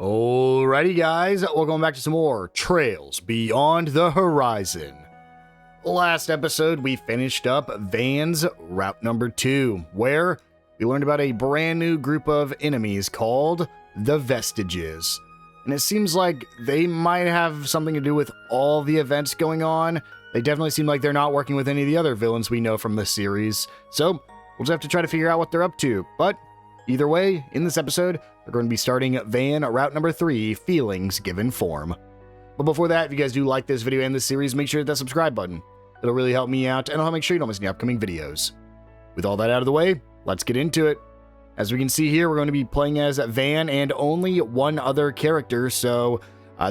Alrighty guys, welcome back to some more Trails Beyond the Horizon. Last episode we finished up Van's Route number 2, where we learned about a brand new group of enemies called the Vestiges. And it seems like they might have something to do with all the events going on. They definitely seem like they're not working with any of the other villains we know from the series. So we'll just have to try to figure out what they're up to. But either way, in this episode, we're going to be starting Van Route number 3, Feelings Given Form. But before that, if you guys do like this video and this series, make sure to hit that subscribe button. It'll really help me out, and I'll make sure you don't miss any upcoming videos. With all that out of the way, let's get into it. As we can see here, we're going to be playing as Van and only one other character, so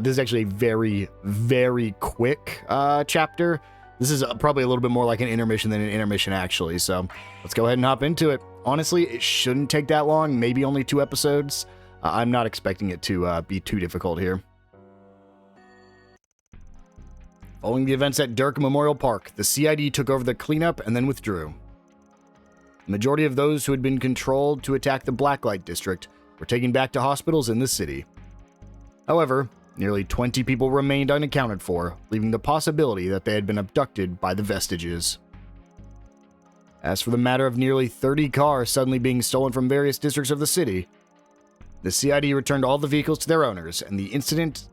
this is actually a very, very quick chapter. This is probably a little bit more like an intermission than an intermission, actually, so let's go ahead and hop into it. Honestly, it shouldn't take that long, maybe only 2 episodes. I'm not expecting it to be too difficult here. Following the events at Dirk Memorial Park, the CID took over the cleanup and then withdrew. The majority of those who had been controlled to attack the Blacklight District were taken back to hospitals in the city. However, nearly 20 people remained unaccounted for, leaving the possibility that they had been abducted by the Vestiges. As for the matter of nearly 30 cars suddenly being stolen from various districts of the city, the CID returned all the vehicles to their owners, and the incident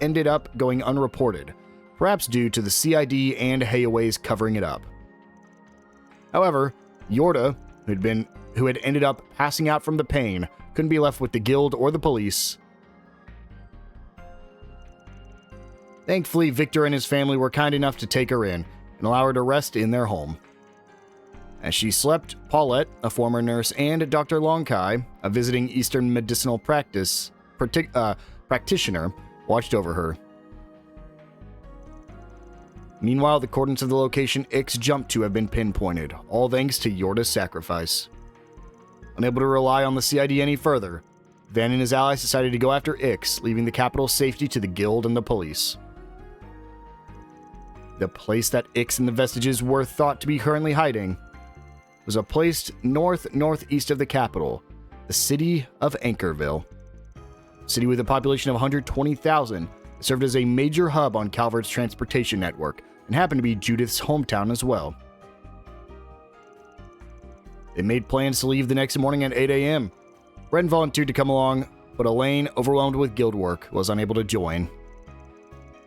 ended up going unreported, perhaps due to the CID and Hayaways covering it up. However, Yorda, who had ended up passing out from the pain, couldn't be left with the guild or the police. Thankfully, Victor and his family were kind enough to take her in and allow her to rest in their home. As she slept, Paulette, a former nurse, and Dr. Longkai, a visiting Eastern medicinal practitioner, watched over her. Meanwhile, the coordinates of the location Ix jumped to have been pinpointed, all thanks to Yorda's sacrifice. Unable to rely on the CID any further, Van and his allies decided to go after Ix, leaving the capital's safety to the guild and the police. The place that Ix and the Vestiges were thought to be currently hiding was a place northeast of the capital, the city of Anchorville. A city with a population of 120,000, it served as a major hub on Calvert's transportation network, and happened to be Judith's hometown as well. They made plans to leave the next morning at 8 a.m. Bren volunteered to come along, but Elaine, overwhelmed with guild work, was unable to join.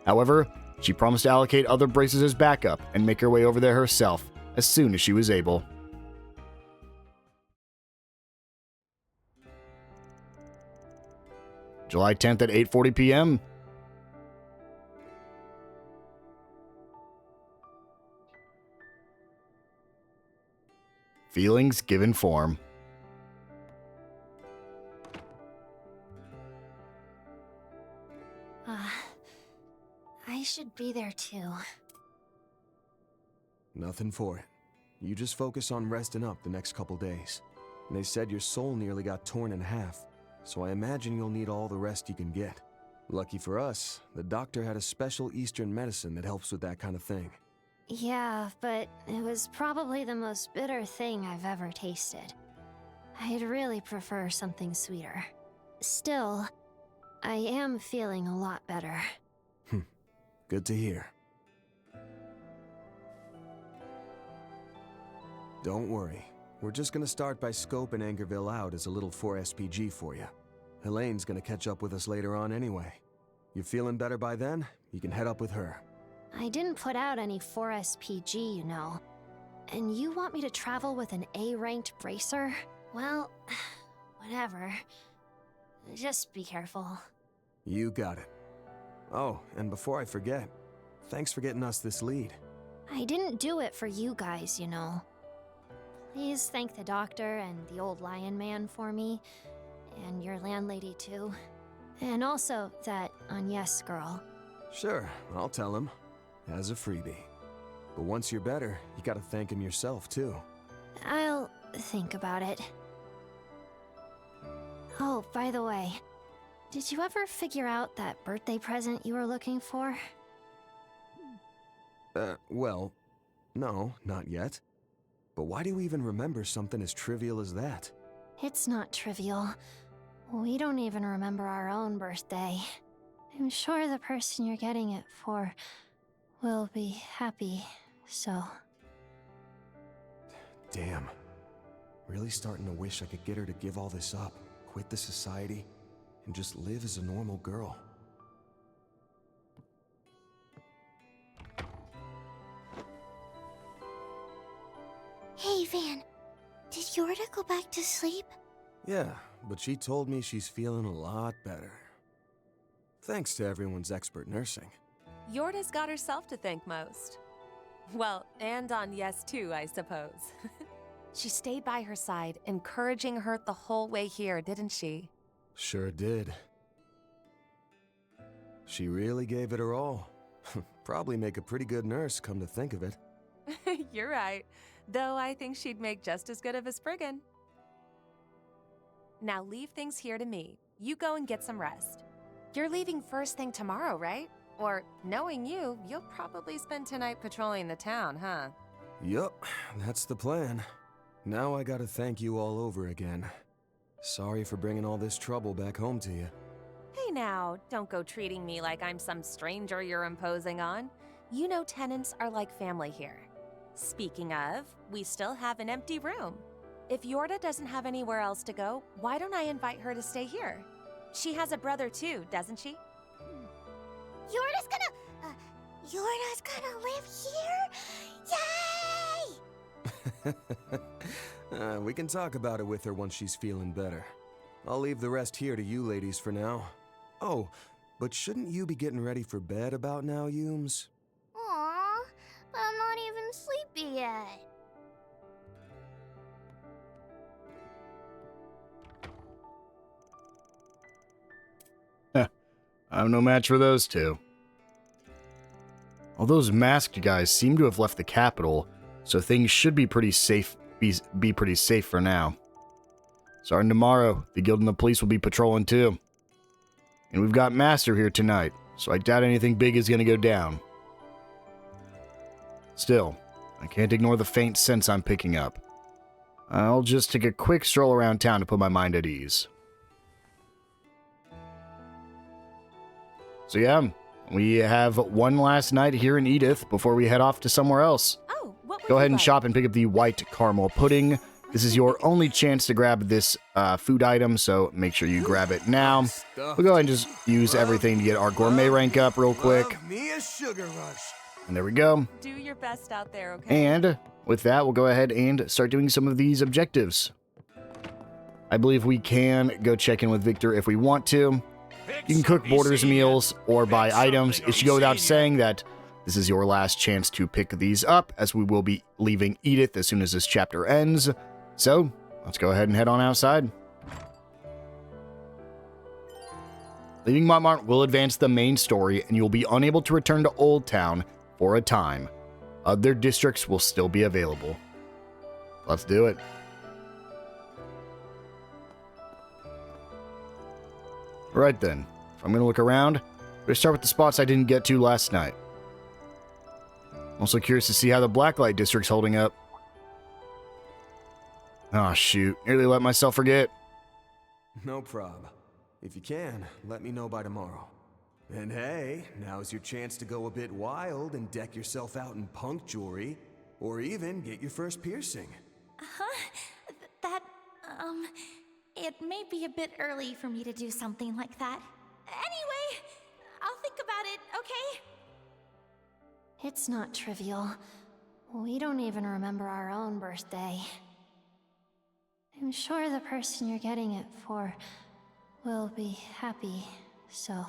However, she promised to allocate other braces as backup and make her way over there herself as soon as she was able. July 10th at 8:40 p.m. Feelings Given Form. I should be there too. Nothing for it. You just focus on resting up the next couple days. And they said your soul nearly got torn in half, so I imagine you'll need all the rest you can get. Lucky for us, the doctor had a special Eastern medicine that helps with that kind of thing. Yeah, but it was probably the most bitter thing I've ever tasted. I'd really prefer something sweeter. Still, I am feeling a lot better. Good to hear. Don't worry. We're just gonna start by scoping Angerville out as a little 4SPG for you. Helene's gonna catch up with us later on anyway. You feeling better by then? You can head up with her. I didn't put out any 4SPG, you know. And you want me to travel with an A-ranked bracer? Well, whatever. Just be careful. You got it. Oh, and before I forget, thanks for getting us this lead. I didn't do it for you guys, you know. Please thank the doctor and the old lion man for me, and your landlady too. And also that Agnes girl. Sure, I'll tell him. As a freebie. But once you're better, you gotta thank him yourself too. I'll think about it. Oh, by the way, did you ever figure out that birthday present you were looking for? Well, no, not yet. But why do you even remember something as trivial as that? It's not trivial. We don't even remember our own birthday. I'm sure the person you're getting it for will be happy, so... Damn. Really starting to wish I could get her to give all this up, quit the society, and just live as a normal girl. Hey, Van. Did Yorda go back to sleep? Yeah, but she told me she's feeling a lot better. Thanks to everyone's expert nursing. Yorda's got herself to thank most. Well, and on Yes too, I suppose. She stayed by her side, encouraging her the whole way here, didn't she? Sure did. She really gave it her all. Probably make a pretty good nurse, come to think of it. You're right. Though I think she'd make just as good of a Spriggan. Now leave things here to me. You go and get some rest. You're leaving first thing tomorrow, right? Or, knowing you, you'll probably spend tonight patrolling the town, huh? Yup, that's the plan. Now I gotta thank you all over again. Sorry for bringing all this trouble back home to you. Hey now, don't go treating me like I'm some stranger you're imposing on. You know tenants are like family here. Speaking of, we still have an empty room. If Yorda doesn't have anywhere else to go, why don't I invite her to stay here? She has a brother too, doesn't she? Yorda's gonna live here? Yay! We can talk about it with her once she's feeling better. I'll leave the rest here to you ladies for now. Oh, but shouldn't you be getting ready for bed about now, Yums? Aw, but I'm not even sleepy yet. I'm no match for those two. All those masked guys seem to have left the capital, so things should be pretty safe. Be pretty safe for now. Starting tomorrow, the guild and the police will be patrolling too. And we've got Master here tonight, so I doubt anything big is going to go down. Still, I can't ignore the faint sense I'm picking up. I'll just take a quick stroll around town to put my mind at ease. So yeah, we have one last night here in Edith before we head off to somewhere else. Oh, what would Go you ahead and like? shop and pick up the white caramel pudding. This is your only chance to grab this food item, so make sure you grab it now. We'll go ahead and just use everything to get our gourmet rank up real quick. Love me a sugar rush. And there we go. Do your best out there, okay? And with that, we'll go ahead and start doing some of these objectives. I believe we can go check in with Victor if we want to. You can cook Borders meals or buy items. It should go without saying that this is your last chance to pick these up, as we will be leaving Edith as soon as this chapter ends. So, let's go ahead and head on outside. Leaving Montmartre will advance the main story, and you'll be unable to return to Old Town for a time. Other districts will still be available. Let's do it. Right then, if I'm going to look around, I'm going to start with the spots I didn't get to last night. Also curious to see how the Blacklight District's holding up. Oh shoot, nearly let myself forget. No prob. If you can, let me know by tomorrow. And hey, now's your chance to go a bit wild and deck yourself out in punk jewelry, or even get your first piercing. It may be a bit early for me to do something like that. Anyway, I'll think about it, okay? It's not trivial. We don't even remember our own birthday. I'm sure the person you're getting it for will be happy, so...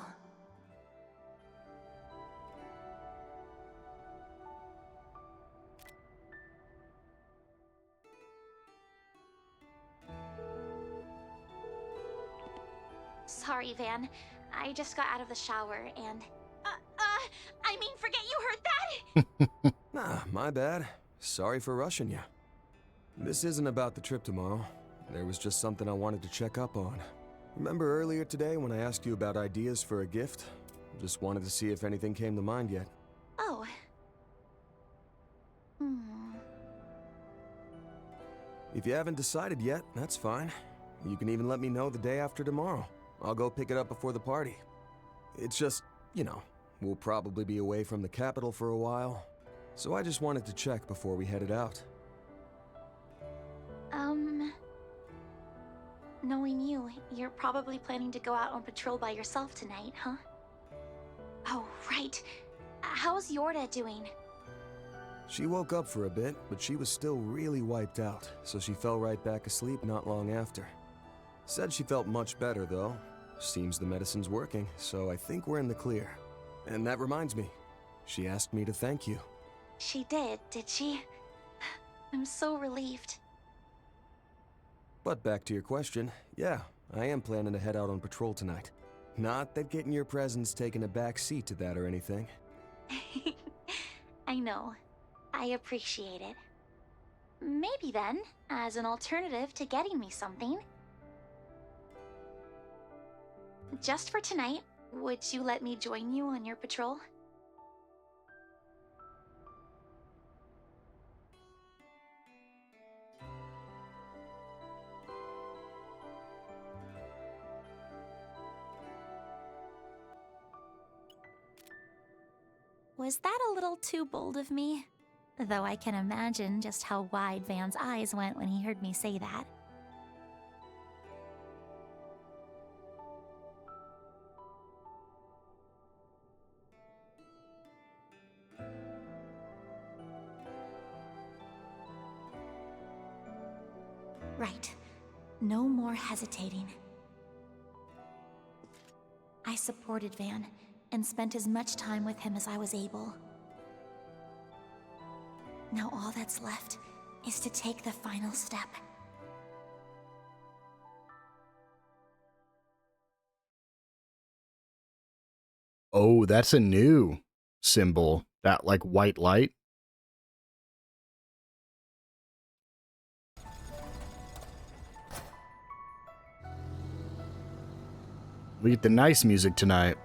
Sorry, Van. I just got out of the shower and... forget you heard that? Nah, my bad. Sorry for rushing you. This isn't about the trip tomorrow. There was just something I wanted to check up on. Remember earlier today when I asked you about ideas for a gift? Just wanted to see if anything came to mind yet. Oh. If you haven't decided yet, that's fine. You can even let me know the day after tomorrow. I'll go pick it up before the party. It's just, we'll probably be away from the capital for a while. So I just wanted to check before we headed out. Knowing you, you're probably planning to go out on patrol by yourself tonight, huh? Oh, right. How's Yorda doing? She woke up for a bit, but she was still really wiped out, so she fell right back asleep not long after. Said she felt much better, though. Seems the medicine's working, so I think we're in the clear. And that reminds me, she asked me to thank you. She did she? I'm so relieved. But back to your question, yeah, I am planning to head out on patrol tonight. Not that getting your presents taking a back seat to that or anything. I know. I appreciate it. Maybe then, as an alternative to getting me something, just for tonight, would you let me join you on your patrol? Was that a little too bold of me? Though I can imagine just how wide Van's eyes went when he heard me say that. Right. No more hesitating. I supported Van and spent as much time with him as I was able. Now all that's left is to take the final step. Oh, that's a new symbol. That, like, white light. We get the nice music tonight.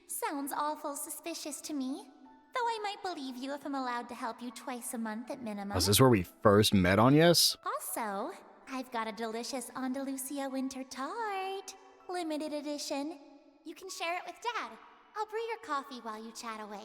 Sounds awful suspicious to me. Though I might believe you if I'm allowed to help you twice a month at minimum. Is this where we first met on Yes? Also, I've got a delicious Andalusia winter tart. Limited edition. You can share it with Dad. I'll brew your coffee while you chat away.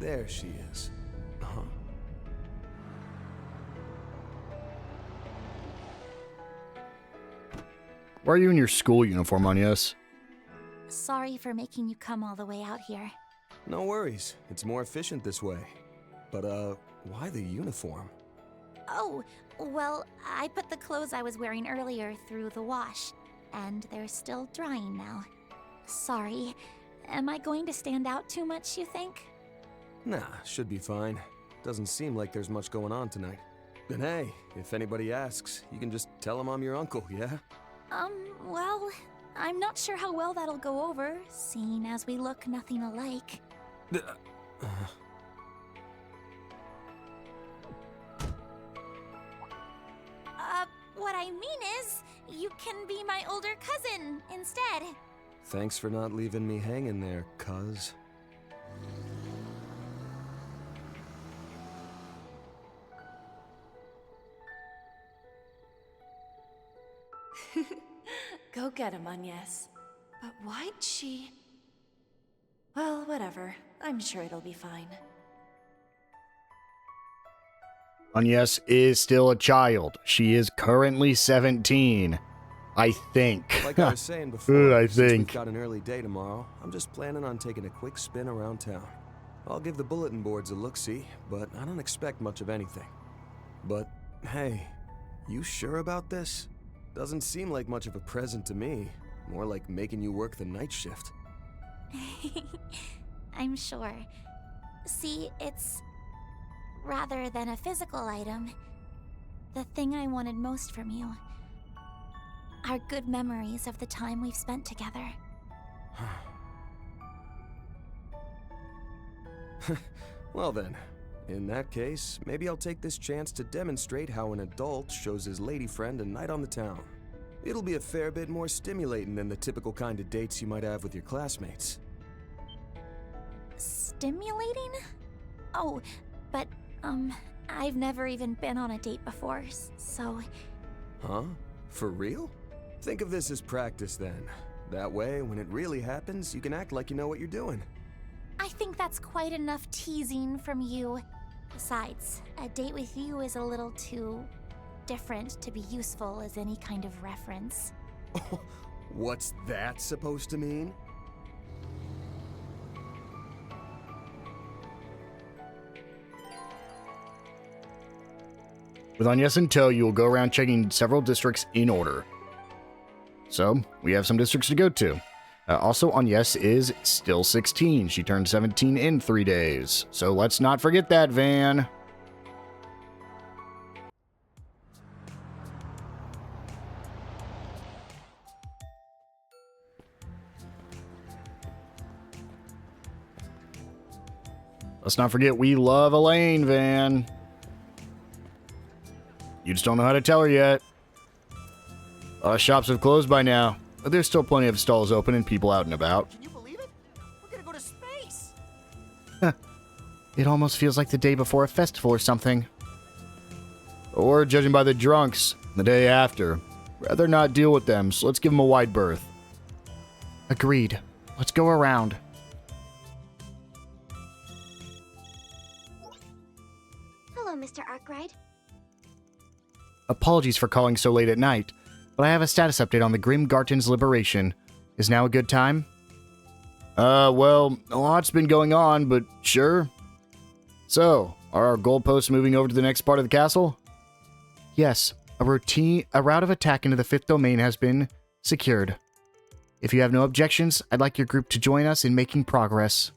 There she is. Why are you in your school uniform on Yes? Sorry for making you come all the way out here. No worries. It's more efficient this way. But, why the uniform? Oh, well, I put the clothes I was wearing earlier through the wash, and they're still drying now. Sorry. Am I going to stand out too much, you think? Nah, should be fine. Doesn't seem like there's much going on tonight. And hey, if anybody asks, you can just tell them I'm your uncle, yeah? Well, I'm not sure how well that'll go over, seeing as we look nothing alike. What I mean is, you can be my older cousin instead. Thanks for not leaving me hanging there, cuz. Go get him, Agnes. But why'd she... Well, whatever. I'm sure it'll be fine. Agnes is still a child. She is currently 17. I think. Like I was saying before, I since think. we've got an early day tomorrow, I'm just planning on taking a quick spin around town. I'll give the bulletin boards a look-see, but I don't expect much of anything. But, hey, you sure about this? Doesn't seem like much of a present to me. More like making you work the night shift. I'm sure. See, it's... rather than a physical item, the thing I wanted most from you are good memories of the time we've spent together. Well then, in that case, maybe I'll take this chance to demonstrate how an adult shows his lady friend a night on the town. It'll be a fair bit more stimulating than the typical kind of dates you might have with your classmates. Stimulating? Oh, but, I've never even been on a date before, so... Huh? For real? Think of this as practice then. That way, when it really happens, you can act like you know what you're doing. I think that's quite enough teasing from you. Besides, a date with you is a little too... different to be useful as any kind of reference. What's that supposed to mean? With Agnes in tow, you will go around checking several districts in order. So, we have some districts to go to. Also, Agnes is still 16. She turned 17 in 3 days. So let's not forget that, Van. Let's not forget we love Elaine, Van. You just don't know how to tell her yet. A lot of shops have closed by now, but there's still plenty of stalls open and people out and about. Can you believe it? We're gonna go to space! It almost feels like the day before a festival or something. Or, judging by the drunks, the day after. Rather not deal with them, so let's give them a wide berth. Agreed. Let's go around. Hello, Mr. Arkwright. Apologies for calling so late at night, but I have a status update on the Grim Garton's liberation. Is now a good time? Well, a lot's been going on, but sure. So, are our goalposts moving over to the next part of the castle? Yes, a route of attack into the 5th domain has been secured. If you have no objections, I'd like your group to join us in making progress.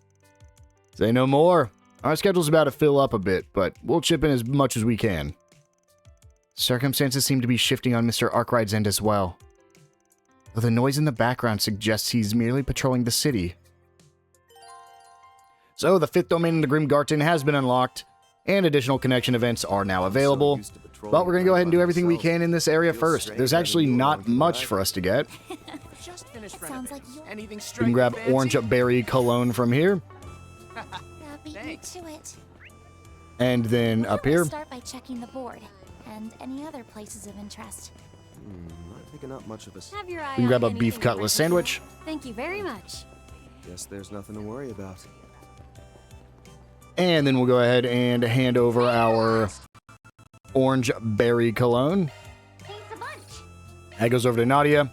Say no more. Our schedule's about to fill up a bit, but we'll chip in as much as we can. Circumstances seem to be shifting on Mr. Arkwright's end as well. Though the noise in the background suggests he's merely patrolling the city. So, the 5th domain in the Grim Garton has been unlocked, and additional connection events are now available. But we're going to go ahead and do everything we can in this area first. There's actually not much for us to get. Sounds like We can grab Orange Berry Cologne from here. beat me to it. And then up here. Start by checking the board and any other places of interest. Not picking up much of a... Have your eye We can grab on a beef anything cutlet you sandwich. Thank you very much. Guess there's nothing to worry about. And then we'll go ahead and hand over our Orange Berry Cologne. Thanks a bunch. That goes over to Nadia.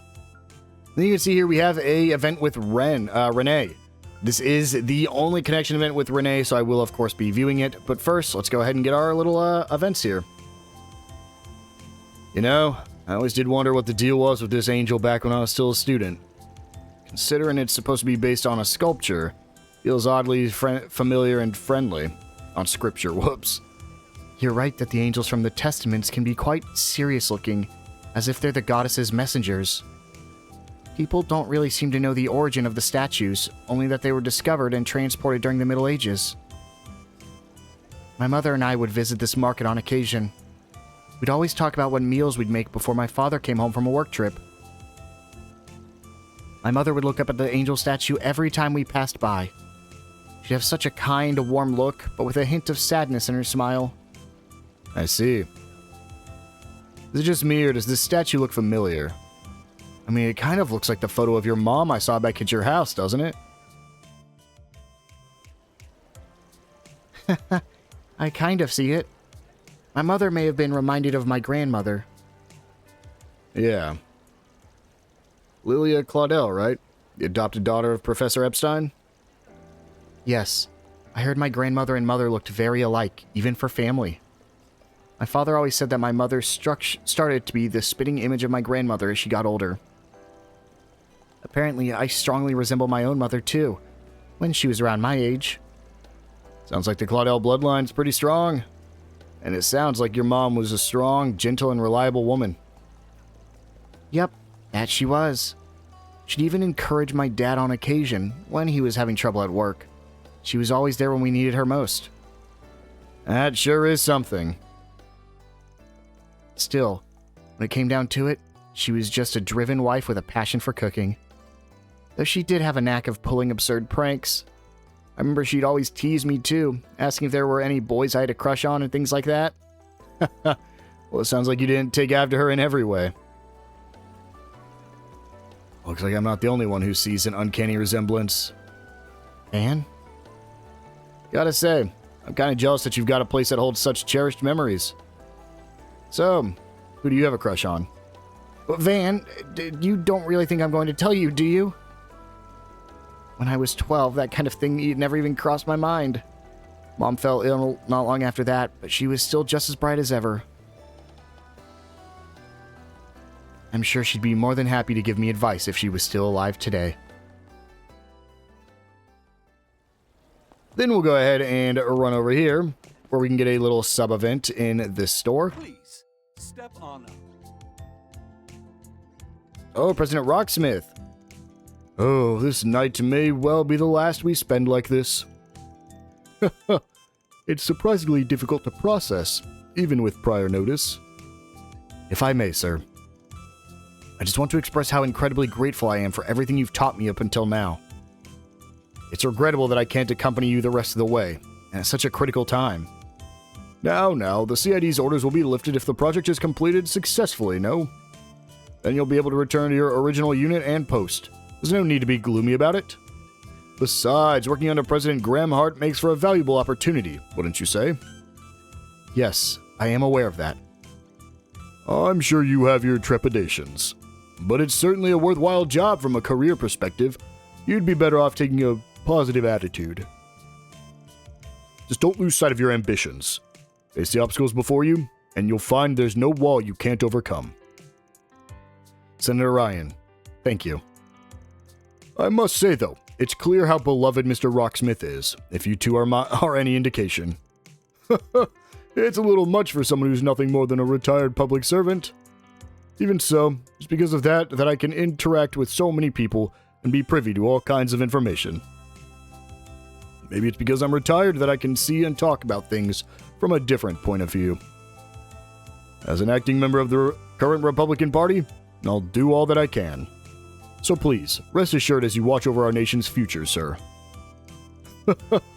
Then you can see here we have a event with Renee. This is the only connection event with Renee, so I will of course be viewing it. But first, let's go ahead and get our little events here. You know, I always did wonder what the deal was with this angel back when I was still a student. Considering it's supposed to be based on a sculpture, feels oddly familiar and friendly. On scripture, whoops. You're right that the angels from the Testaments can be quite serious looking, as if they're the goddess's messengers. People don't really seem to know the origin of the statues, only that they were discovered and transported during the Middle Ages. My mother and I would visit this market on occasion. We'd always talk about what meals we'd make before my father came home from a work trip. My mother would look up at the angel statue every time we passed by. She'd have such a kind, warm look, but with a hint of sadness in her smile. I see. Is it just me, or does this statue look familiar? I mean, it kind of looks like the photo of your mom I saw back at your house, doesn't it? I kind of see it. My mother may have been reminded of my grandmother. Yeah. Lilia Claudel, right? The adopted daughter of Professor Epstein? Yes. I heard my grandmother and mother looked very alike, even for family. My father always said that my mother started to be the spitting image of my grandmother as she got older. Apparently, I strongly resemble my own mother, too. when she was around my age. Sounds like the Claudel bloodline's pretty strong. And it sounds like your mom was a strong, gentle, and reliable woman. Yep, that she was. She'd even encourage my dad on occasion when he was having trouble at work. She was always there when we needed her most. That sure is something. Still, when it came down to it, she was just a driven wife with a passion for cooking. Though she did have a knack of pulling absurd pranks. I remember she'd always tease me too, asking if there were any boys I had a crush on and things like that. Well, it sounds like you didn't take after her in every way. Looks like I'm not the only one who sees an uncanny resemblance. Anne? Gotta say, I'm kind of jealous that you've got a place that holds such cherished memories. So, who do you have a crush on? Van, you don't really think I'm going to tell you, do you? When I was 12, that kind of thing never even crossed my mind. Mom fell ill not long after that, but she was still just as bright as ever. I'm sure she'd be more than happy to give me advice if she was still alive today. Then we'll go ahead and run over here, where we can get a little sub-event in this store. Please, step on up. Oh, President Rocksmith. Oh, this night may well be the last we spend like this. It's surprisingly difficult to process, even with prior notice. If I may, sir. I just want to express how incredibly grateful I am for everything you've taught me up until now. It's regrettable that I can't accompany you the rest of the way, and at such a critical time. Now, the CID's orders will be lifted if the project is completed successfully, no? Then you'll be able to return to your original unit and post. There's no need to be gloomy about it. Besides, working under President Graham Hart makes for a valuable opportunity, wouldn't you say? Yes, I am aware of that. I'm sure you have your trepidations, but it's certainly a worthwhile job from a career perspective. You'd be better off taking a positive attitude. Just don't lose sight of your ambitions. Face the obstacles before you, and you'll find there's no wall you can't overcome. Senator Ryan, thank you. I must say, though, it's clear how beloved Mr. Rocksmith is, if you two are any indication. It's a little much for someone who's nothing more than a retired public servant. Even so, it's because of that I can interact with so many people and be privy to all kinds of information. Maybe it's because I'm retired that I can see and talk about things from a different point of view. As an acting member of the current Republican Party, I'll do all that I can. So please, rest assured as you watch over our nation's future, sir.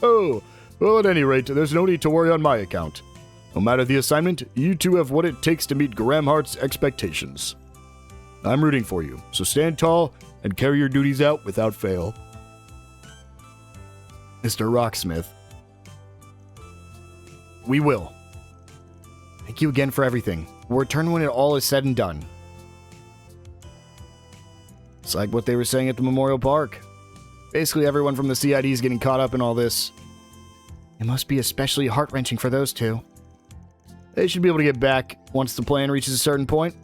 Well, at any rate, there's no need to worry on my account. No matter the assignment, you two have what it takes to meet Graham Hart's expectations. I'm rooting for you, so stand tall and carry your duties out without fail. Mr. Rocksmith. We will. Thank you again for everything. We'll return when it all is said and done. It's like what they were saying at the Memorial Park. Basically, everyone from the CID is getting caught up in all this. It must be especially heart-wrenching for those two. They should be able to get back once the plan reaches a certain point.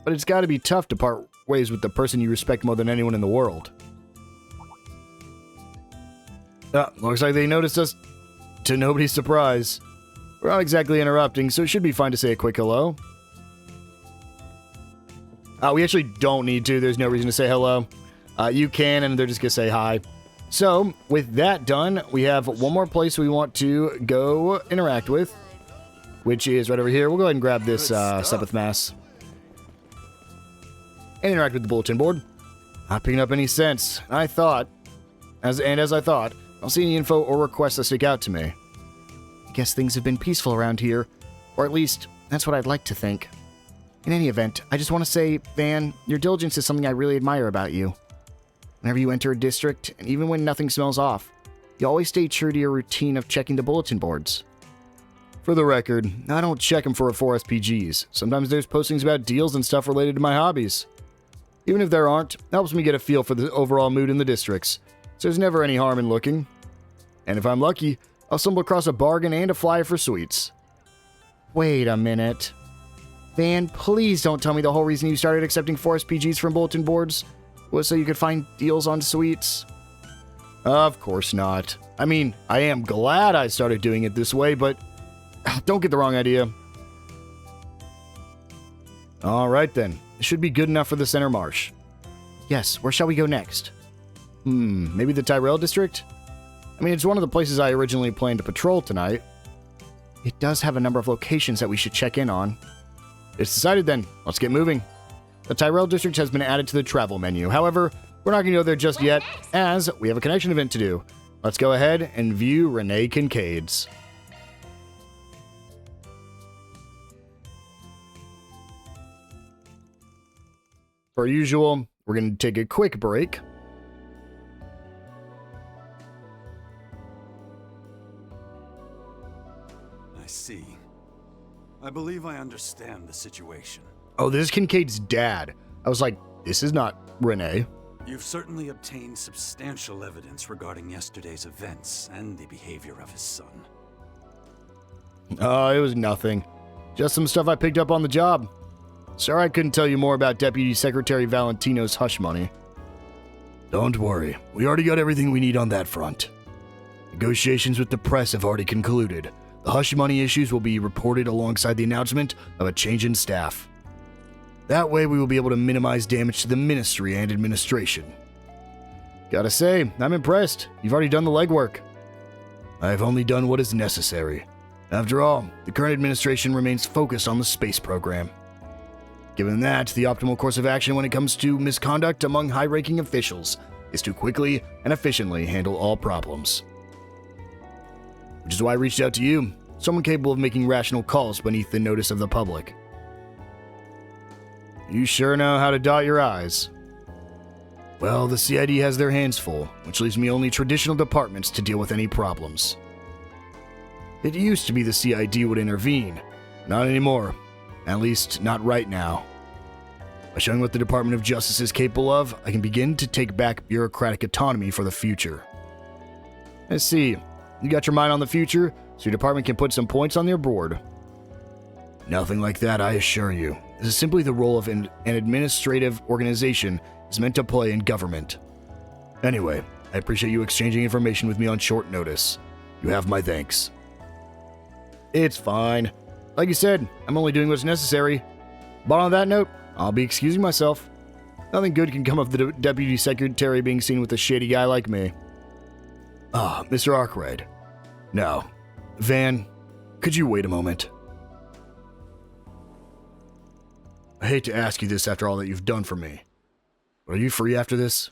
But it's got to be tough to part ways with the person you respect more than anyone in the world. Looks like they noticed us, to nobody's surprise. We're not exactly interrupting, so it should be fine to say a quick hello. We actually don't need to. There's no reason to say hello. You can, and they're just going to say hi. So, with that done, we have one more place we want to go interact with, which is right over here. We'll go ahead and grab this Seventh Mass. And interact with the bulletin board. Not picking up any sense. As I thought, I'll see any info or requests that stick out to me. I guess things have been peaceful around here. Or at least, that's what I'd like to think. In any event, I just want to say, Van, your diligence is something I really admire about you. Whenever you enter a district, and even when nothing smells off, you always stay true to your routine of checking the bulletin boards. For the record, I don't check them for 4SPGs. Sometimes there's postings about deals and stuff related to my hobbies. Even if there aren't, it helps me get a feel for the overall mood in the districts, so there's never any harm in looking. And if I'm lucky, I'll stumble across a bargain and a flyer for sweets. Wait a minute. Van, please don't tell me the whole reason you started accepting 4SPGs from bulletin boards was so you could find deals on sweets. Of course not. I mean, I am glad I started doing it this way, but don't get the wrong idea. Alright then. It should be good enough for the center marsh. Yes, where shall we go next? Maybe the Tyrell district? I mean, it's one of the places I originally planned to patrol tonight. It does have a number of locations that we should check in on. It's decided then. Let's get moving. The Tyrell district has been added to the travel menu. However, we're not going to go there just yet, as we have a connection event to do. Let's go ahead and view Renee Kincaid's. Per usual, we're going to take a quick break. I see. I believe I understand the situation. Oh, this is Kincaid's dad. I was like, this is not Renee. You've certainly obtained substantial evidence regarding yesterday's events and the behavior of his son. It was nothing. Just some stuff I picked up on the job. Sorry I couldn't tell you more about Deputy Secretary Valentino's hush money. Don't worry. We already got everything we need on that front. Negotiations with the press have already concluded. The hush money issues will be reported alongside the announcement of a change in staff. That way we will be able to minimize damage to the ministry and administration. Gotta say, I'm impressed. You've already done the legwork. I've only done what is necessary. After all, the current administration remains focused on the space program. Given that, the optimal course of action when it comes to misconduct among high-ranking officials is to quickly and efficiently handle all problems. Which is why I reached out to you, someone capable of making rational calls beneath the notice of the public. You sure know how to dot your I's. Well, the CID has their hands full, which leaves me only traditional departments to deal with any problems. It used to be the CID would intervene. Not anymore. At least, not right now. By showing what the Department of Justice is capable of, I can begin to take back bureaucratic autonomy for the future. Let's see. You got your mind on the future, so your department can put some points on their board. Nothing like that, I assure you. This is simply the role of an administrative organization is meant to play in government. Anyway, I appreciate you exchanging information with me on short notice. You have my thanks. It's fine. Like you said, I'm only doing what's necessary. But on that note, I'll be excusing myself. Nothing good can come of the Deputy Secretary being seen with a shady guy like me. Mr. Arkwright. No. Van, could you wait a moment? I hate to ask you this after all that you've done for me, but are you free after this?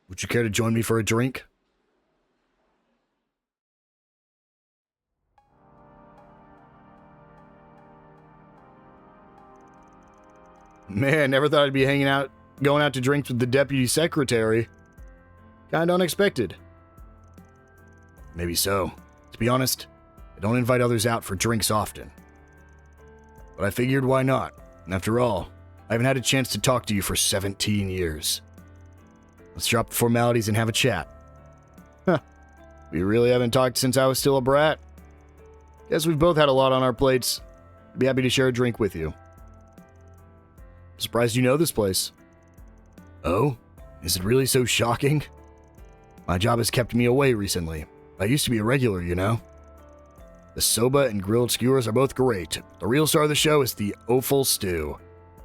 Would you care to join me for a drink? Man, never thought I'd be going out to drinks with the Deputy Secretary. Kinda unexpected. Maybe so. To be honest, I don't invite others out for drinks often. But I figured why not? After all, I haven't had a chance to talk to you for 17 years. Let's drop the formalities and have a chat. Huh. We really haven't talked since I was still a brat. Guess we've both had a lot on our plates. I'd be happy to share a drink with you. Surprised you know this place. Oh? Is it really so shocking? My job has kept me away recently. I used to be a regular, you know. The soba and grilled skewers are both great. The real star of the show is the offal stew.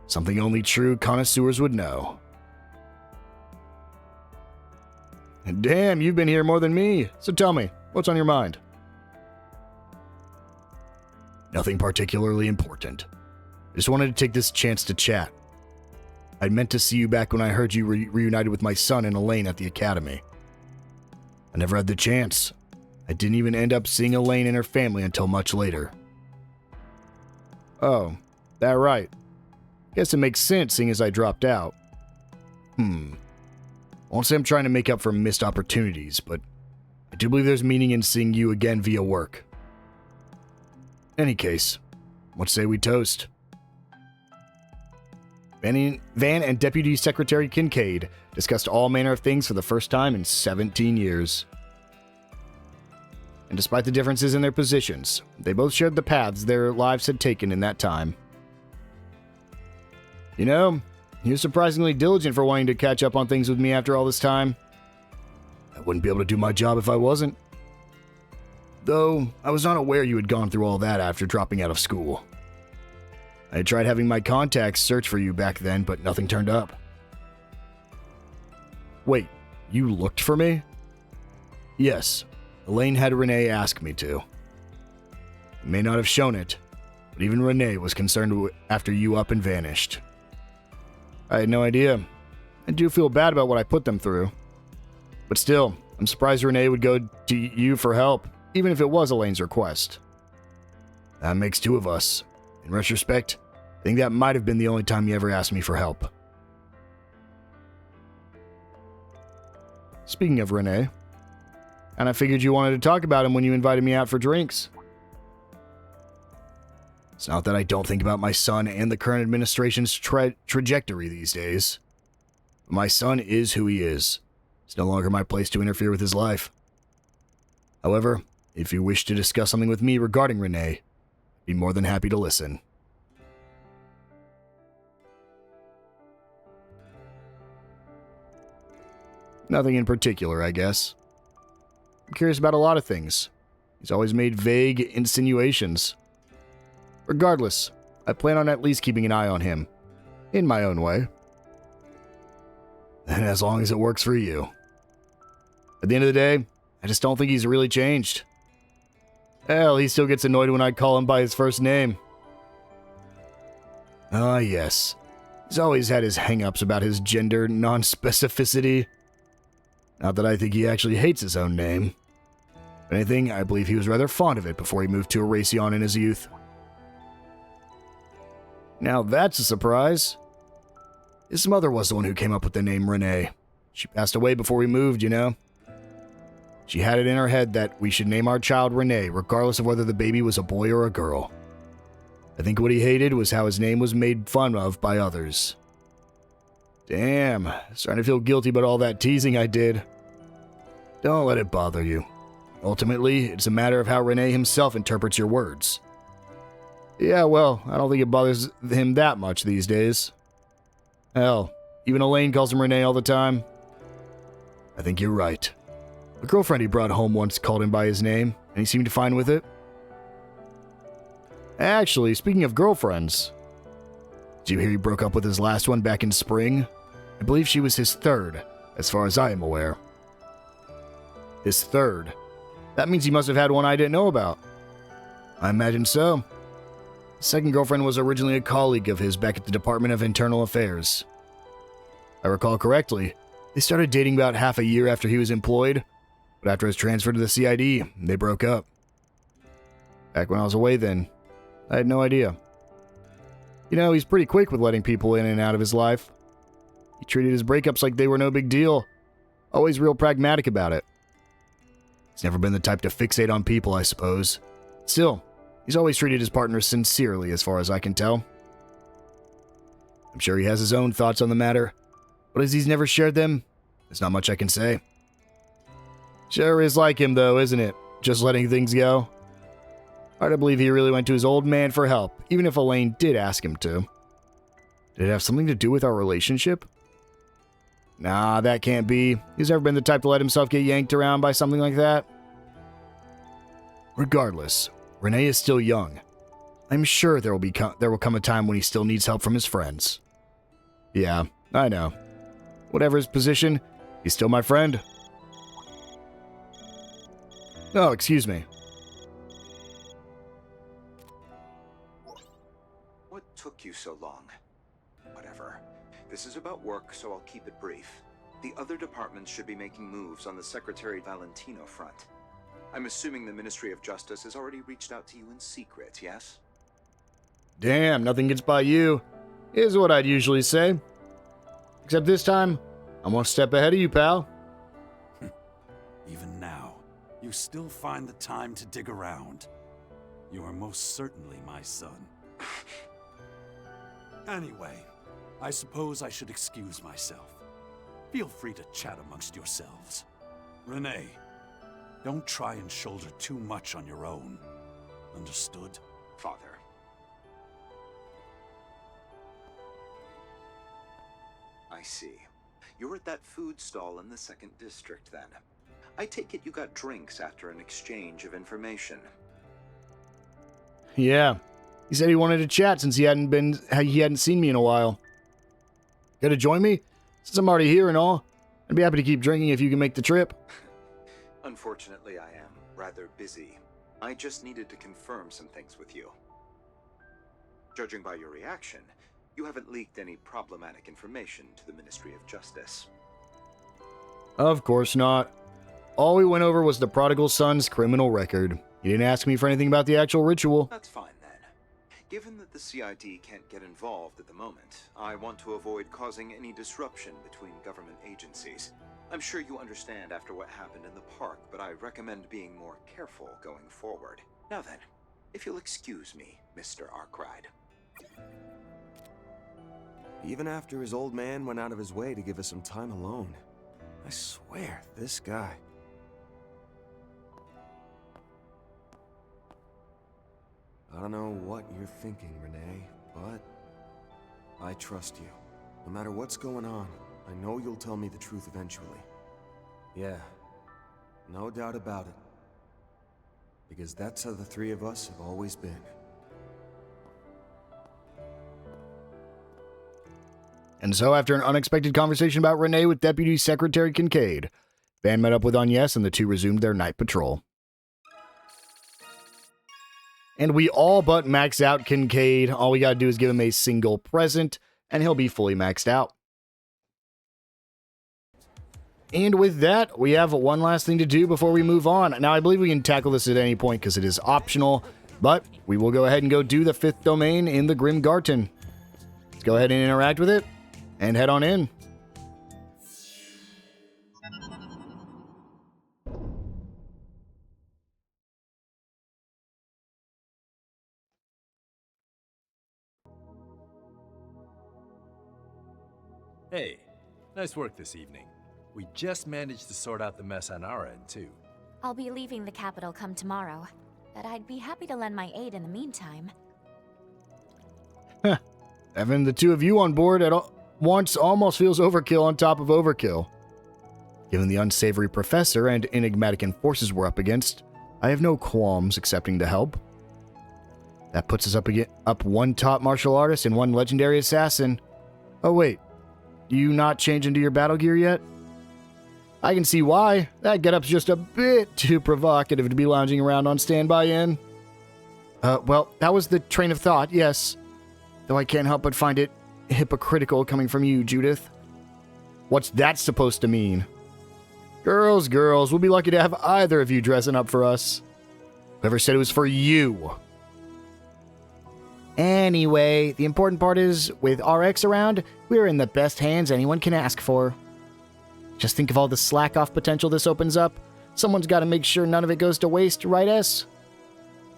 Something only true connoisseurs would know. Damn, you've been here more than me. So tell me, what's on your mind? Nothing particularly important. I just wanted to take this chance to chat. I'd meant to see you back when I heard you reunited with my son and Elaine at the academy. I never had the chance. I didn't even end up seeing Elaine and her family until much later. Oh, that right. Guess it makes sense seeing as I dropped out. Won't say I'm trying to make up for missed opportunities, but I do believe there's meaning in seeing you again via work. Any case, what say we toast? Van and Deputy Secretary Kincaid discussed all manner of things for the first time in 17 years. And despite the differences in their positions, they both shared the paths their lives had taken in that time. You know, you're surprisingly diligent for wanting to catch up on things with me after all this time. I wouldn't be able to do my job if I wasn't. Though, I was not aware you had gone through all that after dropping out of school. I had tried having my contacts search for you back then, but nothing turned up. Wait, you looked for me? Yes, Elaine had Renee ask me to. I may not have shown it, but even Renee was concerned after you up and vanished. I had no idea. I do feel bad about what I put them through. But still, I'm surprised Renee would go to you for help, even if it was Elaine's request. That makes two of us. In retrospect, I think that might have been the only time you ever asked me for help. Speaking of Renee, and I figured you wanted to talk about him when you invited me out for drinks. It's not that I don't think about my son and the current administration's trajectory these days. But my son is who he is. It's no longer my place to interfere with his life. However, if you wish to discuss something with me regarding Renee, I'd be more than happy to listen. Nothing in particular, I guess. I'm curious about a lot of things. He's always made vague insinuations. Regardless, I plan on at least keeping an eye on him. In my own way. And as long as it works for you. At the end of the day, I just don't think he's really changed. Hell, he still gets annoyed when I call him by his first name. Ah, yes. He's always had his hang-ups about his gender non-specificity. Not that I think he actually hates his own name. If anything, I believe he was rather fond of it before he moved to Erasion in his youth. Now that's a surprise. His mother was the one who came up with the name Renee. She passed away before we moved, you know. She had it in her head that we should name our child Renee, regardless of whether the baby was a boy or a girl. I think what he hated was how his name was made fun of by others. Damn, starting to feel guilty about all that teasing I did. Don't let it bother you. Ultimately, it's a matter of how Renee himself interprets your words. Yeah, well, I don't think it bothers him that much these days. Hell, even Elaine calls him Renee all the time. I think you're right. A girlfriend he brought home once called him by his name, and he seemed fine with it. Actually, speaking of girlfriends, did you hear he broke up with his last one back in spring? I believe she was his third, as far as I am aware. His third? That means he must have had one I didn't know about. I imagine so. His second girlfriend was originally a colleague of his back at the Department of Internal Affairs. If I recall correctly, they started dating about half a year after he was employed, but after his transfer to the CID, they broke up. Back when I was away then, I had no idea. You know, he's pretty quick with letting people in and out of his life. He treated his breakups like they were no big deal. Always real pragmatic about it. He's never been the type to fixate on people, I suppose. Still, he's always treated his partner sincerely, as far as I can tell. I'm sure he has his own thoughts on the matter, but as he's never shared them, there's not much I can say. Sure is like him, though, isn't it? Just letting things go. Hard to believe he really went to his old man for help, even if Elaine did ask him to. Did it have something to do with our relationship? Nah, that can't be. He's never been the type to let himself get yanked around by something like that. Regardless, Renee is still young. I'm sure there will come a time when he still needs help from his friends. Yeah, I know. Whatever his position, he's still my friend. Oh, excuse me. What took you so long? Whatever. This is about work, so I'll keep it brief. The other departments should be making moves on the Secretary Valentino front. I'm assuming the Ministry of Justice has already reached out to you in secret, yes? Damn, nothing gets by you, is what I'd usually say. Except this time, I'm one step ahead of you, pal. Even now, you still find the time to dig around. You are most certainly my son. Anyway, I suppose I should excuse myself. Feel free to chat amongst yourselves. Renee, don't try and shoulder too much on your own. Understood? Father. I see. You're at that food stall in the 2nd District, then. I take it you got drinks after an exchange of information. Yeah. He said he wanted to chat since he hadn't seen me in a while. Gonna join me? Since I'm already here and all, I'd be happy to keep drinking if you can make the trip. Unfortunately, I am rather busy. I just needed to confirm some things with you. Judging by your reaction, you haven't leaked any problematic information to the Ministry of Justice. Of course not. All we went over was the prodigal son's criminal record. You didn't ask me for anything about the actual ritual. That's fine then. Given that the CID can't get involved at the moment, I want to avoid causing any disruption between government agencies. I'm sure you understand after what happened in the park, but I recommend being more careful going forward. Now then, if you'll excuse me, Mr. Arkwright. Even after his old man went out of his way to give us some time alone. I swear, this guy. I don't know what you're thinking, Renee, but I trust you. No matter what's going on, I know you'll tell me the truth eventually. Yeah, no doubt about it. Because that's how the three of us have always been. And so, after an unexpected conversation about Renee with Deputy Secretary Kincaid, Van met up with Agnes and the two resumed their night patrol. And we all but max out Kincaid. All we gotta do is give him a single present, and he'll be fully maxed out. And with that, we have one last thing to do before we move on. Now, I believe we can tackle this at any point because it is optional, but we will go ahead and go do the 5th domain in the Grim Garten. Let's go ahead and interact with it, and head on in. Hey, nice work this evening. We just managed to sort out the mess on our end, too. I'll be leaving the capital come tomorrow, but I'd be happy to lend my aid in the meantime. Having the two of you on board at once almost feels overkill on top of overkill. Given the unsavory professor and enigmatic enforcers we're up against, I have no qualms accepting the help. That puts us up one top martial artist and one legendary assassin. Oh wait, do you not change into your battle gear yet? I can see why. That getup's just a bit too provocative to be lounging around on standby in. Well, that was the train of thought, yes. Though I can't help but find it hypocritical coming from you, Judith. What's that supposed to mean? Girls, we'll be lucky to have either of you dressing up for us. Whoever said it was for you? Anyway, the important part is, with RX around, we're in the best hands anyone can ask for. Just think of all the slack-off potential this opens up. Someone's got to make sure none of it goes to waste, right, S?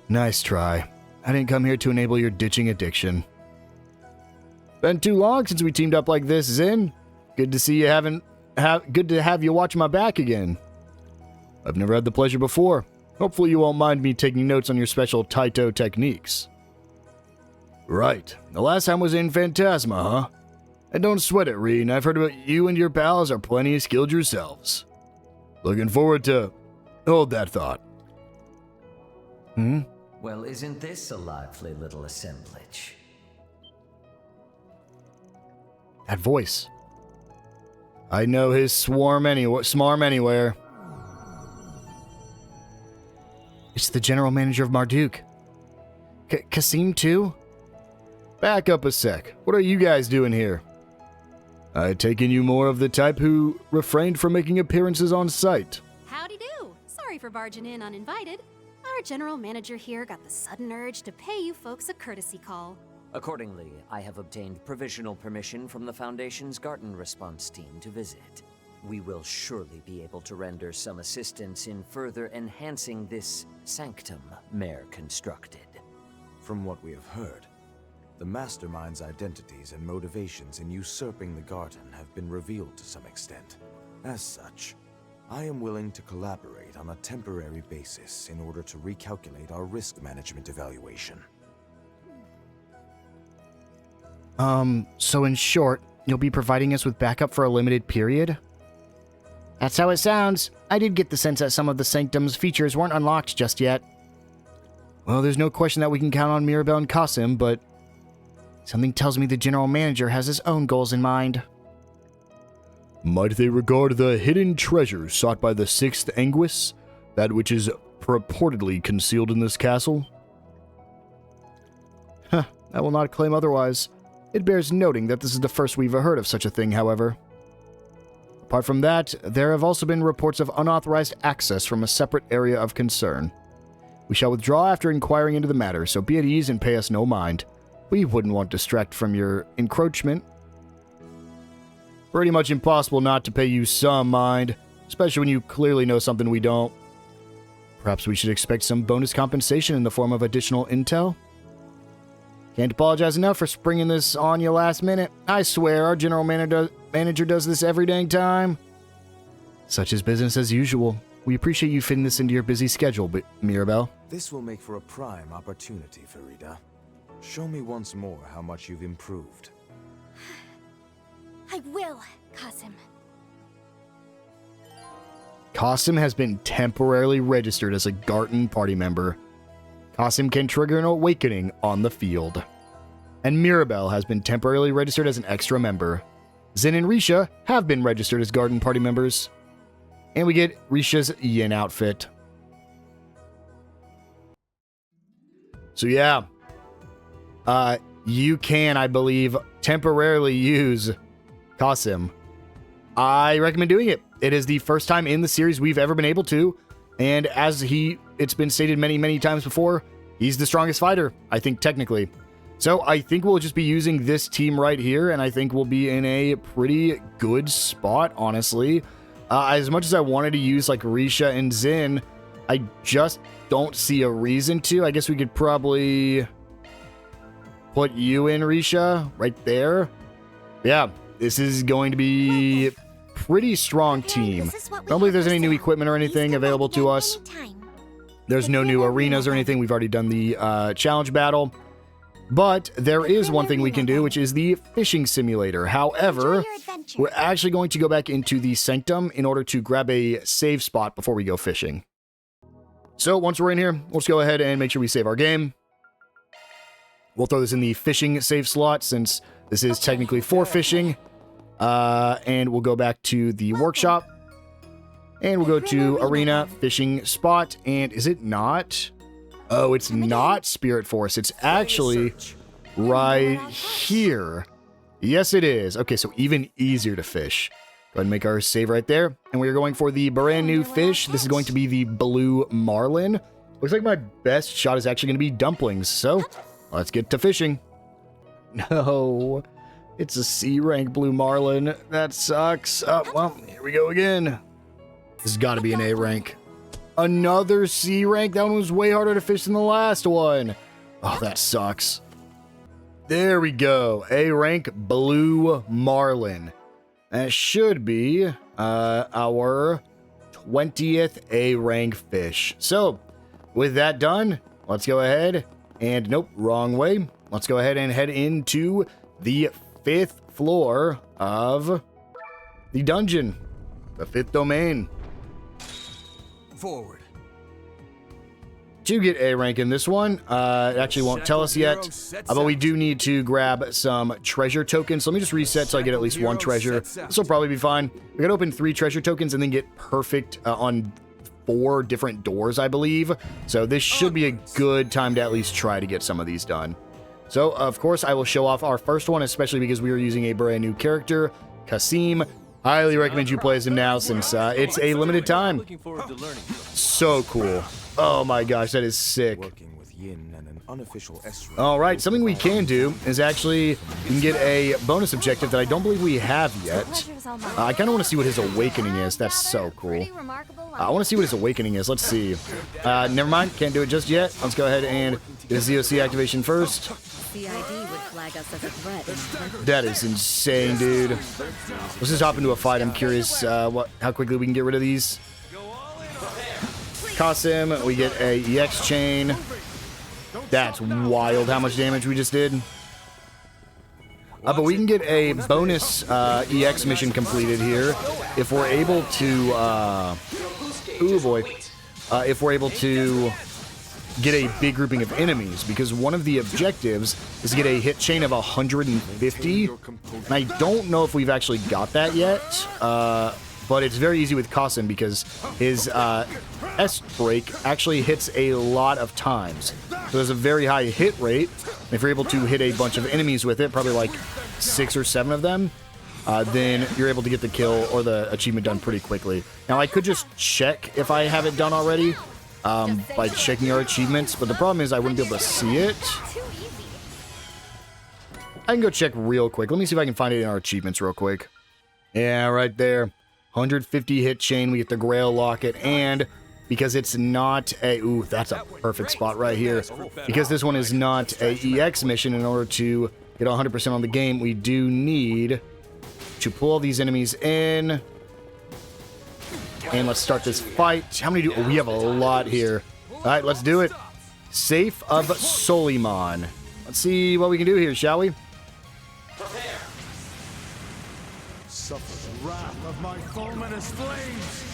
Nice try. I didn't come here to enable your ditching addiction. Been too long since we teamed up like this, Zin. Good to see you good to have you watch my back again. I've never had the pleasure before. Hopefully you won't mind me taking notes on your special Taito techniques. Right. The last time was in Phantasma, huh? And don't sweat it, Reen. I've heard about you and your pals are plenty skilled yourselves. Looking forward to... Hold that thought. Well, isn't this a lively little assemblage? That voice. I know his smarm anywhere. It's the general manager of Marduk. Kasim too? Back up a sec. What are you guys doing here? I taken you more of the type who refrained from making appearances on site. Howdy do. Sorry for barging in uninvited. Our general manager here got the sudden urge to pay you folks a courtesy call. Accordingly, I have obtained provisional permission from the Foundation's Garden Response team to visit. We will surely be able to render some assistance in further enhancing this sanctum Mayor constructed. From what we have heard, the Mastermind's identities and motivations in usurping the garden have been revealed to some extent. As such, I am willing to collaborate on a temporary basis in order to recalculate our risk management evaluation. So in short, you'll be providing us with backup for a limited period? That's how it sounds. I did get the sense that some of the Sanctum's features weren't unlocked just yet. Well, there's no question that we can count on Mirabelle and Qasim, but something tells me the general manager has his own goals in mind. Might they regard the hidden treasure sought by the 6th Anguis, that which is purportedly concealed in this castle? Huh, I will not claim otherwise. It bears noting that this is the first we've heard of such a thing, however. Apart from that, there have also been reports of unauthorized access from a separate area of concern. We shall withdraw after inquiring into the matter, so be at ease and pay us no mind. We wouldn't want to distract from your encroachment. Pretty much impossible not to pay you some mind, especially when you clearly know something we don't. Perhaps we should expect some bonus compensation in the form of additional intel? Can't apologize enough for springing this on you last minute. I swear, our general manager does this every dang time. Such is business as usual. We appreciate you fitting this into your busy schedule, Mirabelle. This will make for a prime opportunity, Farida. Show me once more how much you've improved. I will, Qasim. Qasim has been temporarily registered as a Garten party member. Qasim can trigger an awakening on the field. And Mirabelle has been temporarily registered as an extra member. Zin and Risha have been registered as Garden party members. And we get Risha's Yin outfit. So yeah. You can, I believe, temporarily use Qasim. I recommend doing it. It is the first time in the series we've ever been able to. And as it's been stated many, many times before, he's the strongest fighter, I think, technically. So I think we'll just be using this team right here, and I think we'll be in a pretty good spot, honestly. As much as I wanted to use, like, Risha and Zin, I just don't see a reason to. I guess we could probably put you in, Risha, right there. Yeah, this is going to be pretty strong team. I don't believe there's any new equipment or anything available to us. There's no new arenas or anything. We've already done the challenge battle. But there is one thing we can do, which is the fishing simulator. However, we're actually going to go back into the Sanctum in order to grab a save spot before we go fishing. So once we're in here, let's go ahead and make sure we save our game. We'll throw this in the fishing save slot since this is technically for fishing. And we'll go back to the workshop. And we'll go to arena, fishing spot. And is it not? Oh, it's not Spirit Force. It's actually right here. Yes, it is. Okay, so even easier to fish. Go ahead and make our save right there. And we're going for the brand new fish. This is going to be the blue marlin. Looks like my best shot is actually going to be dumplings. So let's get to fishing. No, it's a C rank blue marlin. That sucks. Oh, well, here we go again. This has got to be an A rank. Another C rank? That one was way harder to fish than the last one. Oh, that sucks. There we go. A rank blue marlin. That should be our 20th A rank fish. So, with that done, let's go ahead and, nope, wrong way. Let's go ahead and head into the 5th floor of the dungeon, the 5th domain. Forward. To get A rank in this one, it actually won't tell us yet, but we do need to grab some treasure tokens. So let me just reset so I get at least one treasure. This will probably be fine. We gotta open 3 treasure tokens and then get perfect on 4 different doors, I believe. So this should be a good time to at least try to get some of these done. So, of course, I will show off our first one, especially because we are using a brand new character, Qasim. Highly recommend you play as him now since it's a limited time. So cool. Oh my gosh, that is sick. Alright, something we can do is actually we can get a bonus objective that I don't believe we have yet. I kind of want to see what his awakening is. That's so cool. I want to see what his awakening is. Let's see. Never mind, can't do it just yet. Let's go ahead and do the ZOC activation first. CID would flag us as a threat. That is insane, dude. Let's just hop into a fight. I'm curious how quickly we can get rid of these. Qasim, we get a EX chain. That's wild how much damage we just did. But we can get a bonus EX mission completed here if we're able to ooh boy, if we're able to get a big grouping of enemies, because one of the objectives is to get a hit chain of 150, and I don't know if we've actually got that yet, but it's very easy with Kasim because his S-break actually hits a lot of times. So there's a very high hit rate. If you're able to hit a bunch of enemies with it, probably like 6 or 7 of them, then you're able to get the kill or the achievement done pretty quickly. Now, I could just check if I have it done already by checking our achievements, but the problem is I wouldn't be able to see it. I can go check real quick. Let me see if I can find it in our achievements real quick. Yeah, right there. 150 hit chain, we get the Grail Locket, and because it's not a... Ooh, that's a perfect spot right here. Because this one is not a EX mission, in order to get 100% on the game, we do need to pull all these enemies in. And let's start this fight. How many do... Oh, we have a lot here. All right, let's do it. Safe of Soliman. Let's see what we can do here, shall we? Suffer the wrath of my fulminous flames.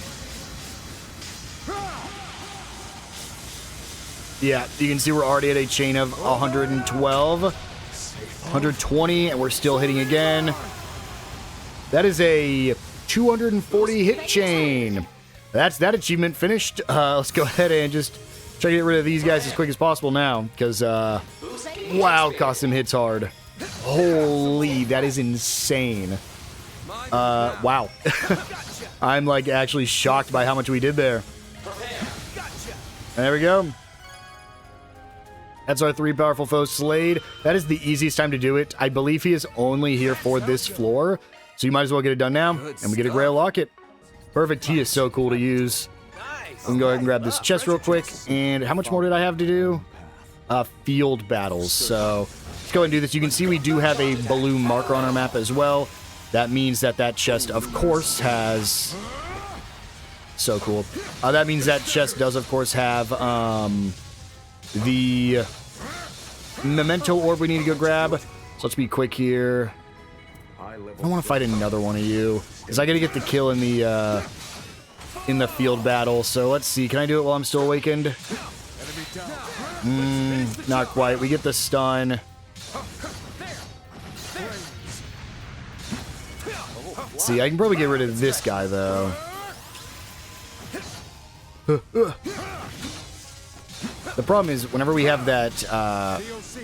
Yeah, you can see we're already at a chain of 112, 120, and we're still hitting again. That is a 240 hit chain. That's that achievement finished. Let's go ahead and just try to get rid of these guys as quick as possible now, because, wow, Kasim hits hard. Holy, that is insane. Wow. I'm, like, actually shocked by how much we did there. There we go. That's our 3 powerful foes slayed. That is the easiest time to do it. I believe he is only here for this floor, so you might as well get it done now, and we get a Grail Locket. Perfect. He is so cool to use. We can go ahead and grab this chest real quick. And how much more did I have to do? Field battles. So let's go ahead and do this. You can see we do have a blue marker on our map as well. That means that that chest, of course, has... So cool. That means that chest does, of course, have the memento orb we need to go grab. So let's be quick here. I don't want to fight another one of you, because I got to get the kill in the field battle. So let's see. Can I do it while I'm still awakened? Not quite. We get the stun. Let's see, I can probably get rid of this guy, though. The problem is, whenever we have that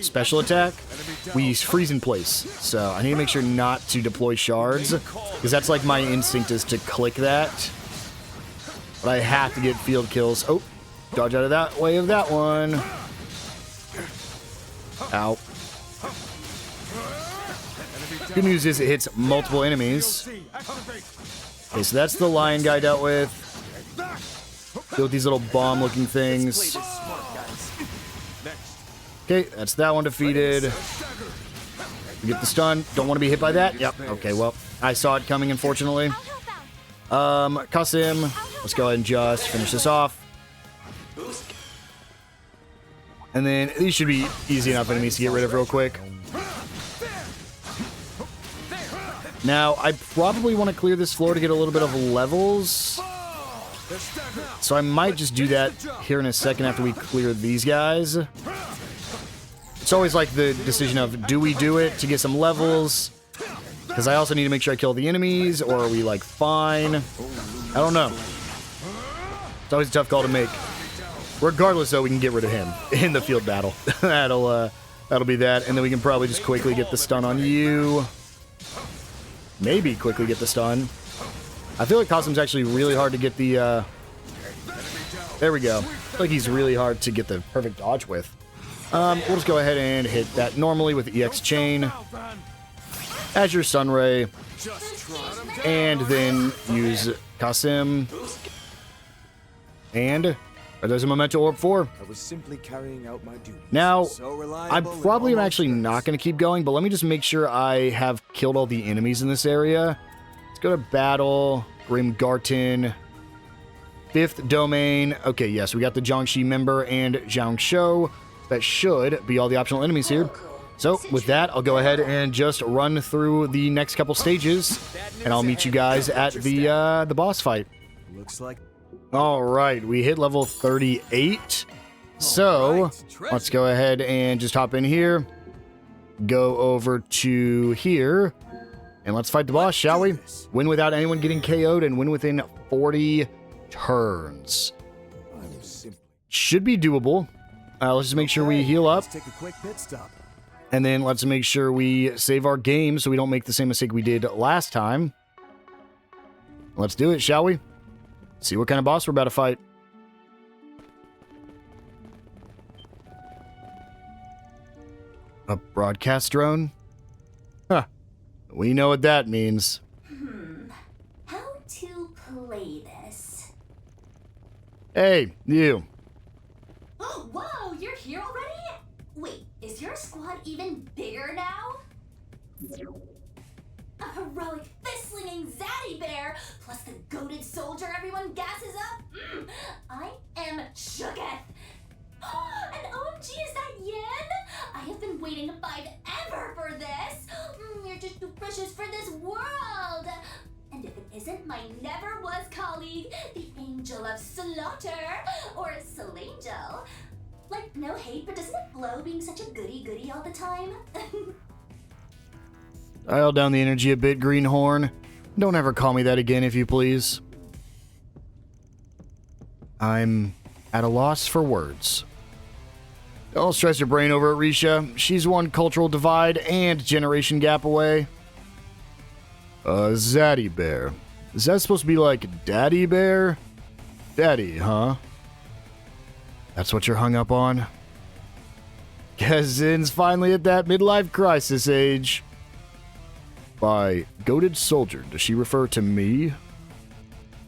special attack, we freeze in place. So I need to make sure not to deploy shards, because that's like my instinct is to click that. But I have to get field kills. Oh, dodge out of that way of that one. Ow. Good news is it hits multiple enemies. Okay, so that's the lion guy dealt with. Deal with these little bomb-looking things. Okay, that's that one defeated. We get the stun. Don't want to be hit by that. Yep. Okay, well, I saw it coming, unfortunately. Kasim. Let's go ahead and just finish this off. And then these should be easy enough enemies to get rid of real quick. Now, I probably want to clear this floor to get a little bit of levels. So I might just do that here in a second after we clear these guys. It's always like the decision of, do we do it to get some levels? Because I also need to make sure I kill the enemies, or are we, like, fine? I don't know. It's always a tough call to make. Regardless, though, we can get rid of him in the field battle. That'll be that. And then we can probably just quickly get the stun on you. Maybe quickly get the stun. I feel like Kasim's actually really hard to get the, there we go. I feel like he's really hard to get the perfect dodge with. We'll just go ahead and hit that normally with the EX chain. Azure Sunray. And then use Kasim. And there's a memento orb 4. I was simply carrying out my duty. Now, I probably am actually not going to keep going, but let me just make sure I have killed all the enemies in this area. Let's go to battle. Grimgarten. 5th domain. Okay, yes, we got the Jiangxi member and Jiangshou. That should be all the optional enemies here. So, with that, I'll go ahead and just run through the next couple stages, and I'll meet you guys at the boss fight. Looks like... All right, we hit level 38. So let's go ahead and just hop in here. Go over to here. And let's fight the boss, shall we? Win without anyone getting KO'd and win within 40 turns. Should be doable. Let's just make sure we heal up. Let's take a quick pit stop. And then let's make sure we save our game so we don't make the same mistake we did last time. Let's do it, shall we? See what kind of boss we're about to fight. A broadcast drone? Huh. We know what that means. How to play this? Hey, you. Whoa, you're here already? Wait, is your squad even bigger now? A heroic fist-slinging zaddy bear, plus the goated soldier everyone gasses up? I am shooketh. And OMG, is that Yin? I have been waiting ever for this. You're just too precious for this world. And if it isn't my never-was colleague, the Angel of Slaughter, or Solangel. Like, no hate, but doesn't it blow being such a goody-goody all the time? Dial down the energy a bit, Greenhorn. Don't ever call me that again, if you please. I'm at a loss for words. Don't stress your brain over it, Risha. She's one cultural divide and generation gap away. Zaddy Bear. Is that supposed to be like Daddy Bear? Daddy, huh? That's what you're hung up on? Zin's finally at that midlife crisis age. By goated soldier, does she refer to me?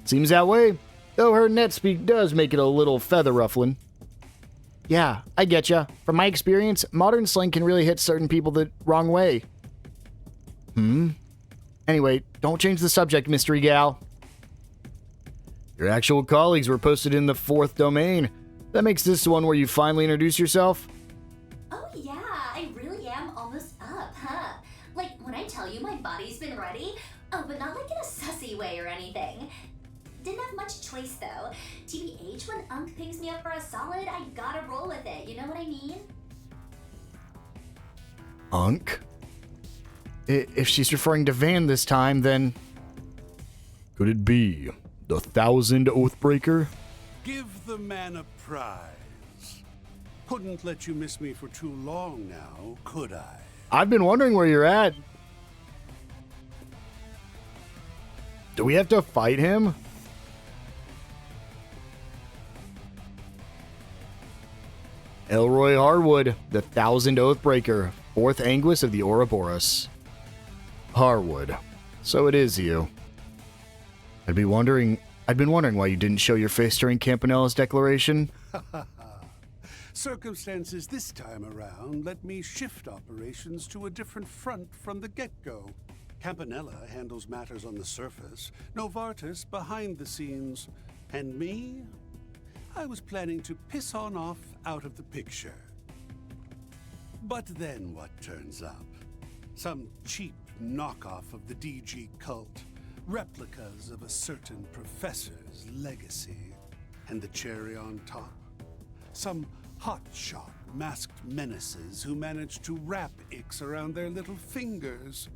Seems that way, though her netspeak does make it a little feather ruffling. Yeah, I getcha. From my experience, modern slang can really hit certain people the wrong way. Anyway, don't change the subject, mystery gal. Your actual colleagues were posted in the 4th domain. That makes this one where you finally introduce yourself? Oh yeah, I really am almost up, huh? Like, when I tell you my body's been ready, oh, but not like in a sussy way or anything. Didn't have much choice though. TBH, when Unk pings me up for a solid, I gotta roll with it, you know what I mean? Unk? If she's referring to Van this time, then... Could it be the 1000 Oathbreaker? Give the man a prize. Couldn't let you miss me for too long now, could I? I've been wondering where you're at. Do we have to fight him? Elroy Harwood, the 1000 Oathbreaker, 4th Anguis of the Ouroboros. Harwood. So it is you. I'd been wondering why you didn't show your face during Campanella's declaration. Circumstances this time around let me shift operations to a different front from the get-go. Campanella handles matters on the surface, Novartis behind the scenes, and me? I was planning to piss on off out of the picture. But then what turns up? Some cheap knockoff of the DG cult, replicas of a certain professor's legacy, and the cherry on top, some hotshot masked menaces who managed to wrap Ix around their little fingers.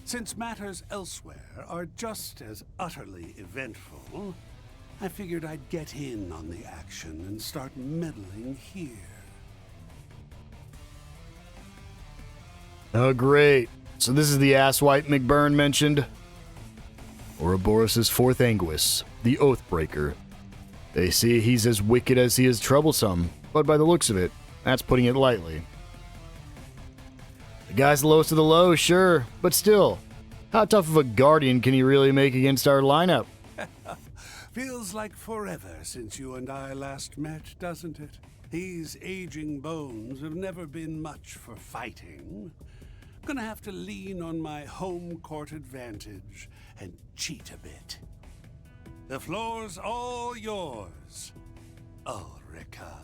Since matters elsewhere are just as utterly eventful, I figured I'd get in on the action and start meddling here. Oh, great. So this is the asswipe McBurn mentioned. Ouroboros' 4th Anguis, the Oathbreaker. They say he's as wicked as he is troublesome, but by the looks of it, that's putting it lightly. The guy's the lowest of the low, sure, but still, how tough of a guardian can he really make against our lineup? Feels like forever since you and I last met, doesn't it? These aging bones have never been much for fighting. Gonna have to lean on my home court advantage and cheat a bit. The floor's all yours, Ulrika.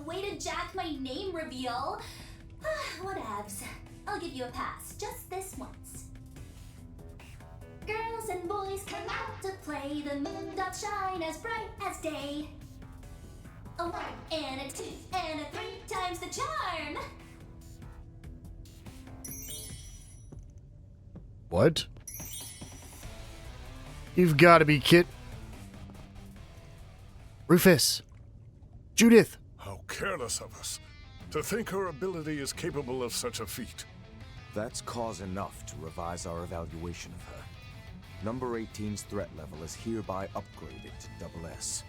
Way to jack my name reveal. Whatevs. I'll give you a pass, just this once. Girls and boys come out to play. The moon doth shine as bright as day. A 1 and a 2 and a 3 times the charm. What? You've got to be kidding. Rufus. Judith. How careless of us. To think her ability is capable of such a feat. That's cause enough to revise our evaluation of her. Number 18's threat level is hereby upgraded to SS.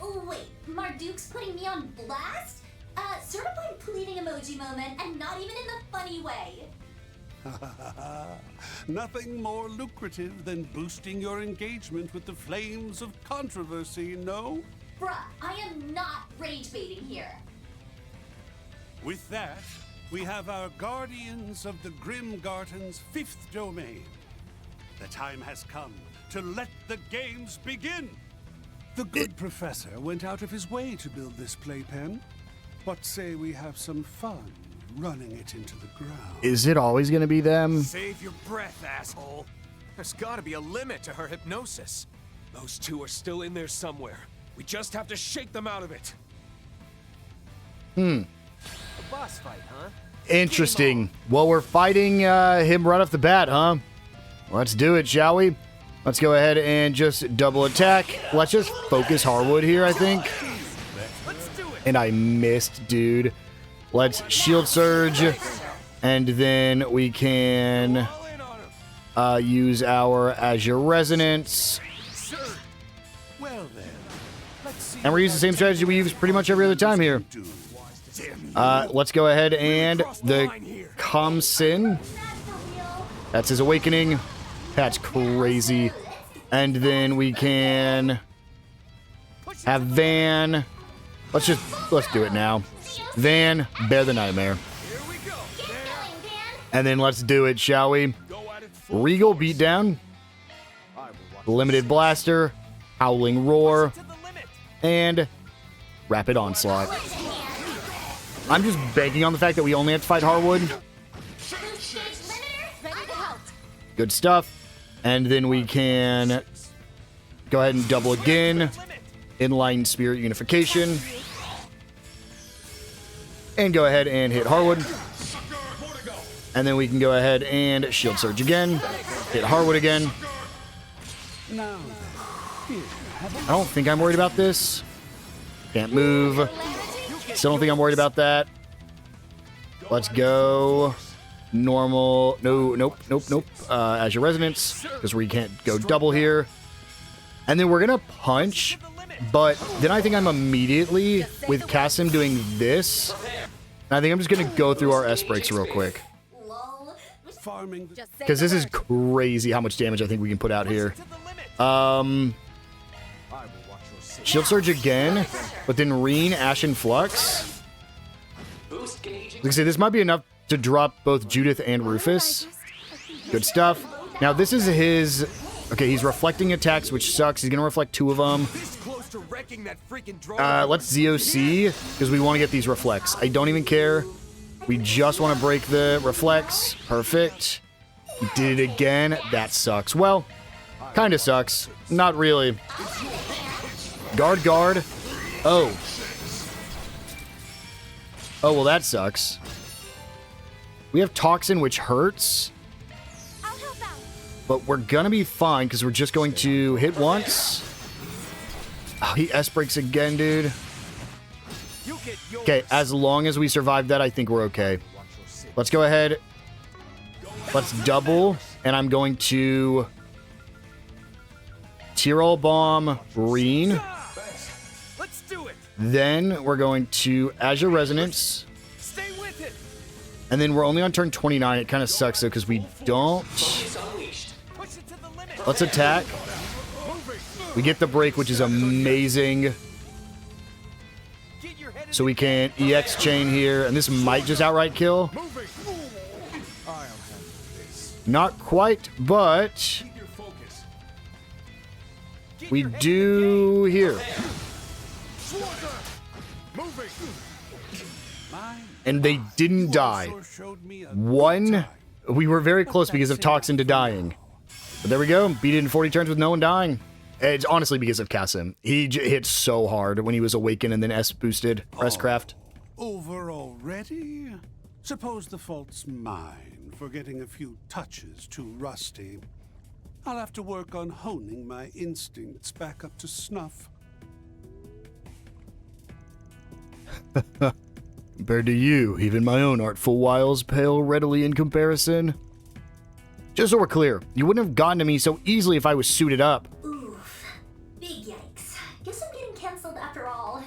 Oh wait, Marduk's putting me on blast? Certified pleading emoji moment, and not even in the funny way. Nothing more lucrative than boosting your engagement with the flames of controversy, no? Bruh, I am not rage baiting here. With that, we have our guardians of the Grim Garden's 5th domain. The time has come to let the games begin. The good professor went out of his way to build this playpen. What say we have some fun running it into the ground? Is it always going to be them? Save your breath, asshole. There's gotta be a limit to her hypnosis. Those two are still in there somewhere. We just have to shake them out of it. A boss fight, huh? Interesting. Well, we're fighting him right off the bat, huh? Let's do it, shall we? Let's go ahead and just double attack. Let's just focus Harwood here, I think. And I missed, dude. Let's shield surge. And then we can use our Azure Resonance. And we're using the same strategy we use pretty much every other time here. Let's go ahead and the Kamsin. That's his awakening. That's crazy. And then we can have Van. Let's do it now. Van, bear the nightmare. And then let's do it, shall we? Regal beatdown. Limited blaster. Howling roar. And rapid onslaught. I'm just banking on the fact that we only have to fight Harwood. Good stuff. And then we can go ahead and double again. Enlightened Spirit Unification. And go ahead and hit Harwood. And then we can go ahead and Shield Surge again. Hit Harwood again. I don't think I'm worried about this. Can't move. Still don't think I'm worried about that. Let's go. Normal. No, nope. Azure Resonance, because we can't go double here. And then we're going to punch, but then I think I'm immediately, with Kasim doing this, I think I'm just going to go through our S breaks real quick. Because this is crazy how much damage I think we can put out here. Shield Surge again, but then Reen, Ashen Flux. Like I say, this might be enough to drop both Judith and Rufus. Good stuff. Now this is his... Okay, he's reflecting attacks, which sucks. He's going to reflect 2 of them. Let's ZOC, because we want to get these reflects. I don't even care. We just want to break the reflects. Perfect. He did it again. That sucks. Well, kind of sucks. Not really. Guard. Oh. Oh, well, that sucks. We have Toxin, which hurts. But we're gonna be fine, because we're just going to hit once. Oh, he S-breaks again, dude. Okay, as long as we survive that, I think we're okay. Let's go ahead. Let's double, and I'm going to... Tyrol Bomb, Reen. Then we're going to Azure Resonance. And then we're only on turn 29. It kind of sucks, though, because we don't... Let's attack. We get the break, which is amazing. So we can EX chain here, and this might just outright kill. Not quite, but we do here. And they didn't die. One, we were very close because of Toxin to dying. But there we go. Beat it in 40 turns with no one dying. It's honestly because of Kasim. He hit so hard when he was awakened and then S-boosted Restcraft. Over already? Suppose the fault's mine for getting a few touches too rusty. I'll have to work on honing my instincts back up to snuff. Compared to you, even my own artful wiles pale readily in comparison. Just so we're clear, you wouldn't have gotten to me so easily if I was suited up. Oof. Big yikes. Guess I'm getting cancelled after all.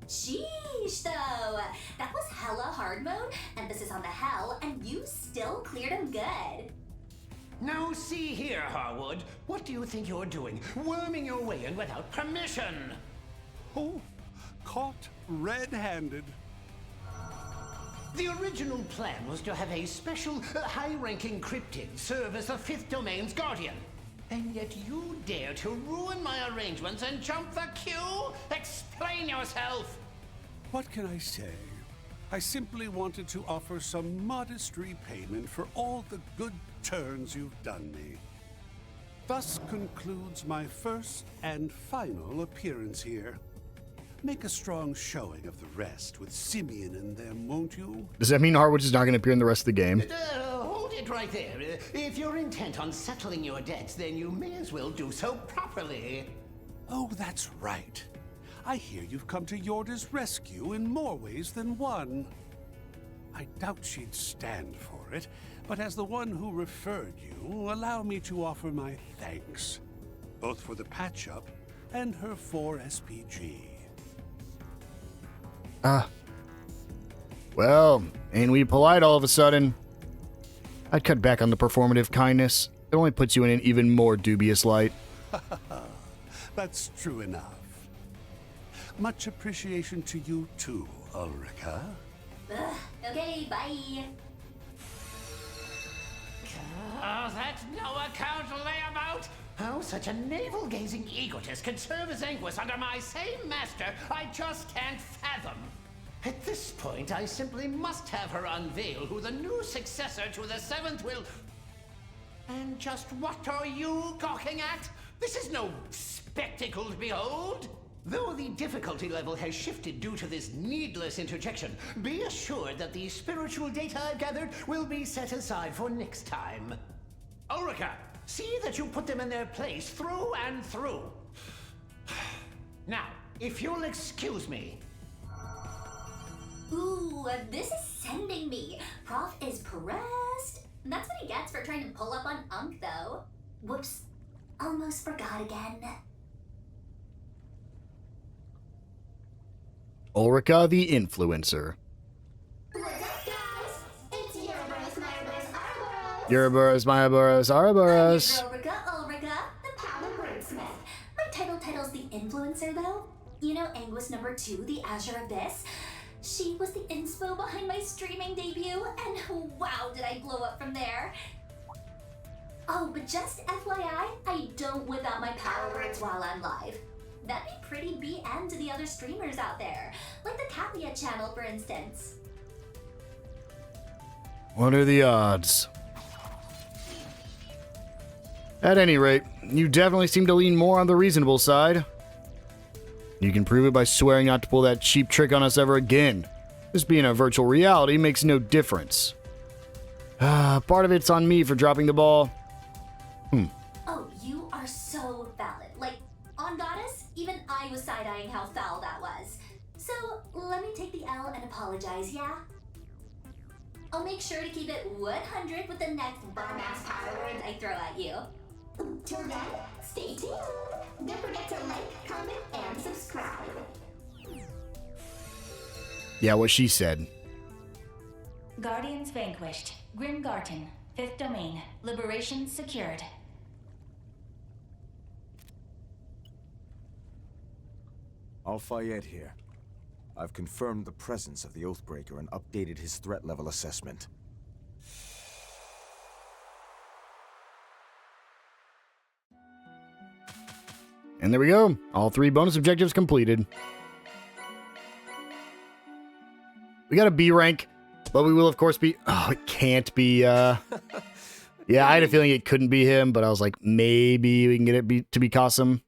Sheesh, though. That was hella hard mode, emphasis on the hell, and you still cleared him good. Now see here, Harwood. What do you think you're doing? Worming your way in without permission. Oh, caught red-handed. The original plan was to have a special, high-ranking cryptid serve as the Fifth Domain's guardian. And yet you dare to ruin my arrangements and jump the queue? Explain yourself! What can I say? I simply wanted to offer some modest repayment for all the good turns you've done me. Thus concludes my first and final appearance here. Make a strong showing of the rest with Simeon and them, won't you? Does that mean Harwood is not going to appear in the rest of the game? Hold it right there. If you're intent on settling your debts, then you may as well do so properly. Oh, that's right. I hear you've come to Yorda's rescue in more ways than one. I doubt she'd stand for it, but as the one who referred you, allow me to offer my thanks, both for the patch-up and her 4 SPG. Well, ain't we polite all of a sudden? I'd cut back on the performative kindness. It only puts you in an even more dubious light. That's true enough. Much appreciation to you too, Ulrika. Okay, bye. Oh, that's no account layabout! How such a navel-gazing egotist could serve as Anguis under my same master, I just can't fathom. At this point, I simply must have her unveil who the new successor to the Seventh will... And just what are you gawking at? This is no spectacle to behold! Though the difficulty level has shifted due to this needless interjection, be assured that the spiritual data I've gathered will be set aside for next time. Ulrika, see that you put them in their place through and through. Now, if you'll excuse me. Ooh, this is sending me. Prof is pressed. That's what he gets for trying to pull up on Unk, though. Whoops. Almost forgot again. Ulrika the Influencer. What's up, guys? It's Ouroboros, Ouroboros, Ouroboros. Ulrika, the Power Wordsmith. My title's the Influencer, though. You know Anguis #2, the Azure Abyss? She was the inspo behind my streaming debut, and wow, did I blow up from there. Oh, but just FYI, I don't whip out my power words while I'm live. That'd be pretty BN to the other streamers out there, like the Kalia channel, for instance. What are the odds? At any rate, you definitely seem to lean more on the reasonable side. You can prove it by swearing not to pull that cheap trick on us ever again. This being a virtual reality makes no difference. Part of it's on me for dropping the ball. Oh, you are so valid. Like, on Goddess, even I was side-eyeing how foul that was. So, let me take the L and apologize, yeah? I'll make sure to keep it 100 with the next bomb-ass power words I throw at you. Till then, stay tuned. Don't forget to like, comment, and subscribe. Yeah, what she said. Guardians vanquished. Grimgarten. 5th domain. Liberation secured. Al-Fayed here. I've confirmed the presence of the Oathbreaker and updated his threat level assessment. And there we go. All 3 bonus objectives completed. We got a B rank, but we will of course be... Oh, it can't be, Yeah, I had a feeling it couldn't be him, but I was like, maybe we can get it to be Qasim.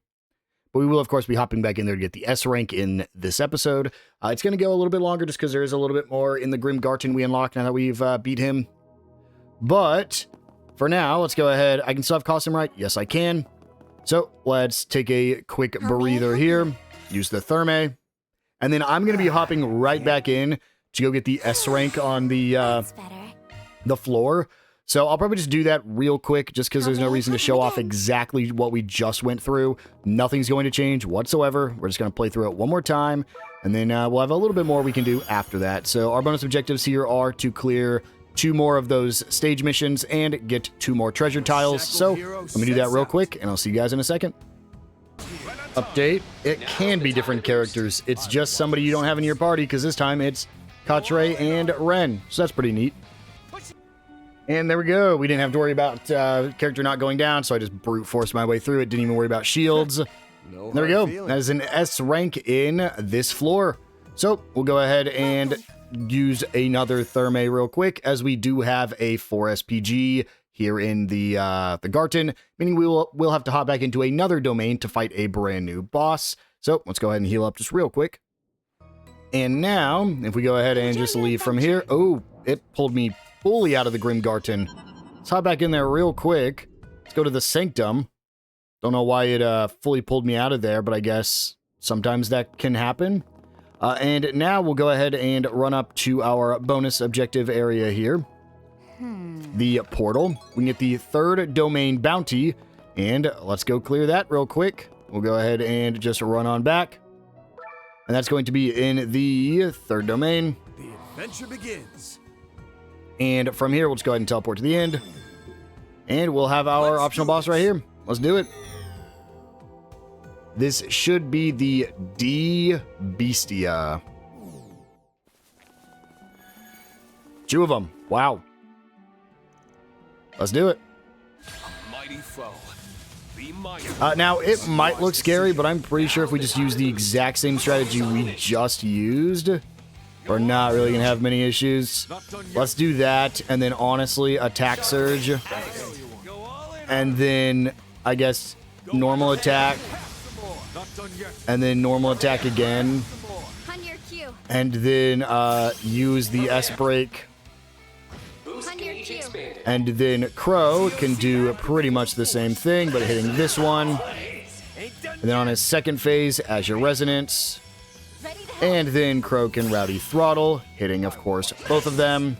But we will, of course, be hopping back in there to get the S rank in this episode. It's going to go a little bit longer just because there is a little bit more in the Grim Garten we unlocked now that we've beat him. But for now, let's go ahead. I can still have Qasim, right? Yes, I can. So let's take a quick breather here. Use the Therme. And then I'm going to be hopping right back in to go get the S rank on the floor. So I'll probably just do that real quick just because there's no reason to show off exactly what we just went through. Nothing's going to change whatsoever. We're just going to play through it one more time. And then we'll have a little bit more we can do after that. So our bonus objectives here are to clear 2 more of those stage missions and get 2 more treasure tiles. So let me do that real quick and I'll see you guys in a second. Update. It can be different characters. It's just somebody you don't have in your party because this time it's Katre and Ren. So that's pretty neat. And there we go. We didn't have to worry about character not going down, so I just brute forced my way through it. Didn't even worry about shields. There we go. That is an S rank in this floor. So we'll go ahead and use another Therme real quick, as we do have a 4 SPG here in the Garten, meaning we'll have to hop back into another domain to fight a brand new boss. So let's go ahead and heal up just real quick. And now, if we go ahead and just leave from here, oh, it pulled me fully out of the Grim Garten. Let's hop back in there real quick. Let's go to the Sanctum. Don't know why it fully pulled me out of there, but I guess sometimes that can happen. And now we'll go ahead and run up to our bonus objective area here. The portal. We can get the 3rd domain bounty, and let's go clear that real quick. We'll go ahead and just run on back. And that's going to be in the 3rd domain. The adventure begins. And from here, we'll just go ahead and teleport to the end. And we'll have our optional boss right here. Let's do it. This should be the D Bestia. 2 of them. Wow. Let's do it. Mighty foe. Be mighty. Now, it might look scary, but I'm pretty sure if we just use the exact same strategy we just used, we're not really going to have many issues. Let's do that, and then honestly, attack surge. And then, I guess, normal attack. And then normal attack again. And then use the S break. And then Crow can do pretty much the same thing, but hitting this one. And then on his second phase, Azure Resonance. And then Crow can Rowdy Throttle, hitting, of course, both of them.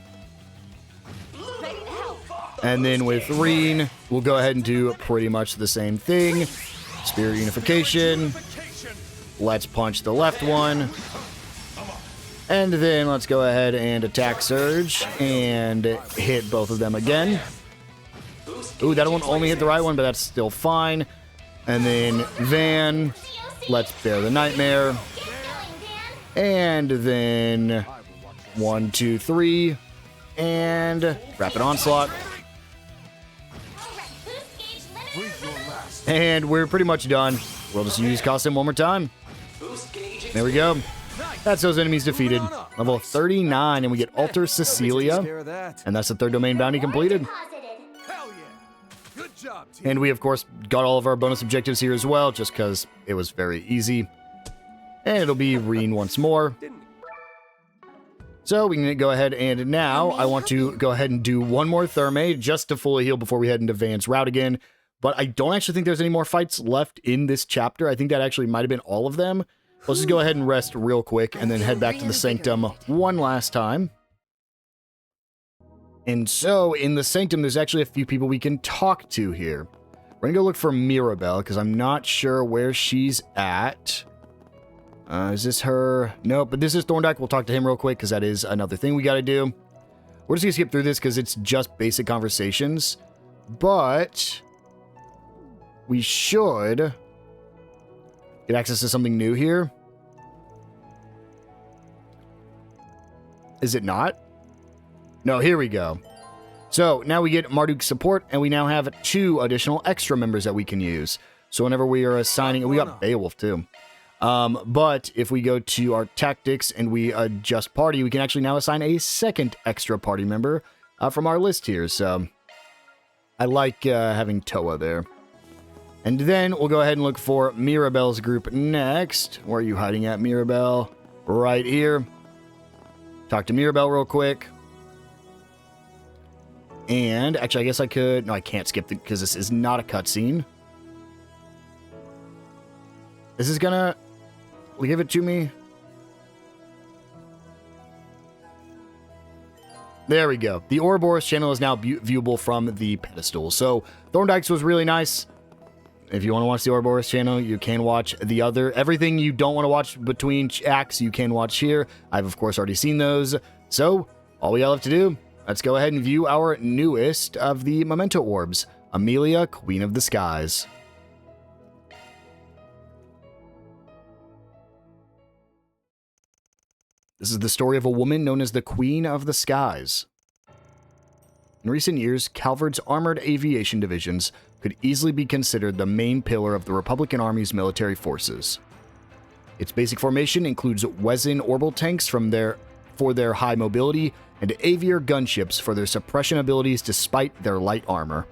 And then with Reen, we'll go ahead and do pretty much the same thing. Spirit Unification. Let's punch the left one. And then let's go ahead and attack Surge and hit both of them again. Ooh, that one only hit the right one, but that's still fine. And then Van, let's bear the Nightmare. And then 1, 2, 3, and Rapid Onslaught. And we're pretty much done. We'll just use Qasim one more time. There we go. That's those enemies defeated. Level 39, and we get Alter Cecilia. And that's the 3rd domain bounty completed. And we, of course, got all of our bonus objectives here as well, just because it was very easy. And it'll be Reen once more. So we can go ahead and now I want to go ahead and do one more Therme just to fully heal before we head into Van's route again. But I don't actually think there's any more fights left in this chapter. I think that actually might have been all of them. Let's just go ahead and rest real quick and then head back to the Sanctum one last time. And so in the Sanctum, there's actually a few people we can talk to here. We're going to go look for Mirabelle because I'm not sure where she's at. Is this her? No, but this is Thorndyke. We'll talk to him real quick because that is another thing we got to do. We're just going to skip through this because it's just basic conversations. But we should get access to something new here. Is it not? No, here we go. So now we get Marduk's support, and we now have 2 additional extra members that we can use. So whenever we are assigning, we got Beowulf too. But if we go to our tactics and we adjust party, we can actually now assign a 2nd extra party member from our list here. So I like having Toa there. And then we'll go ahead and look for Mirabelle's group next. Where are you hiding at, Mirabelle? Right here. Talk to Mirabelle real quick. And actually, I guess I could... No, I can't skip because this is not a cutscene. This is gonna... give it to me. There we go. The Ouroboros channel is now viewable from the pedestal. So, Thorndike's was really nice. If you want to watch the Ouroboros channel, you can watch the other. Everything you don't want to watch between acts, you can watch here. I've, of course, already seen those. So, all we all have to do, let's go ahead and view our newest of the Memento Orbs, Amelia, Queen of the Skies. This is the story of a woman known as the Queen of the Skies. In recent years, Calvard's armored aviation divisions could easily be considered the main pillar of the Republican Army's military forces. Its basic formation includes Wesen orbital tanks for their high mobility and Aviar gunships for their suppression abilities despite their light armor.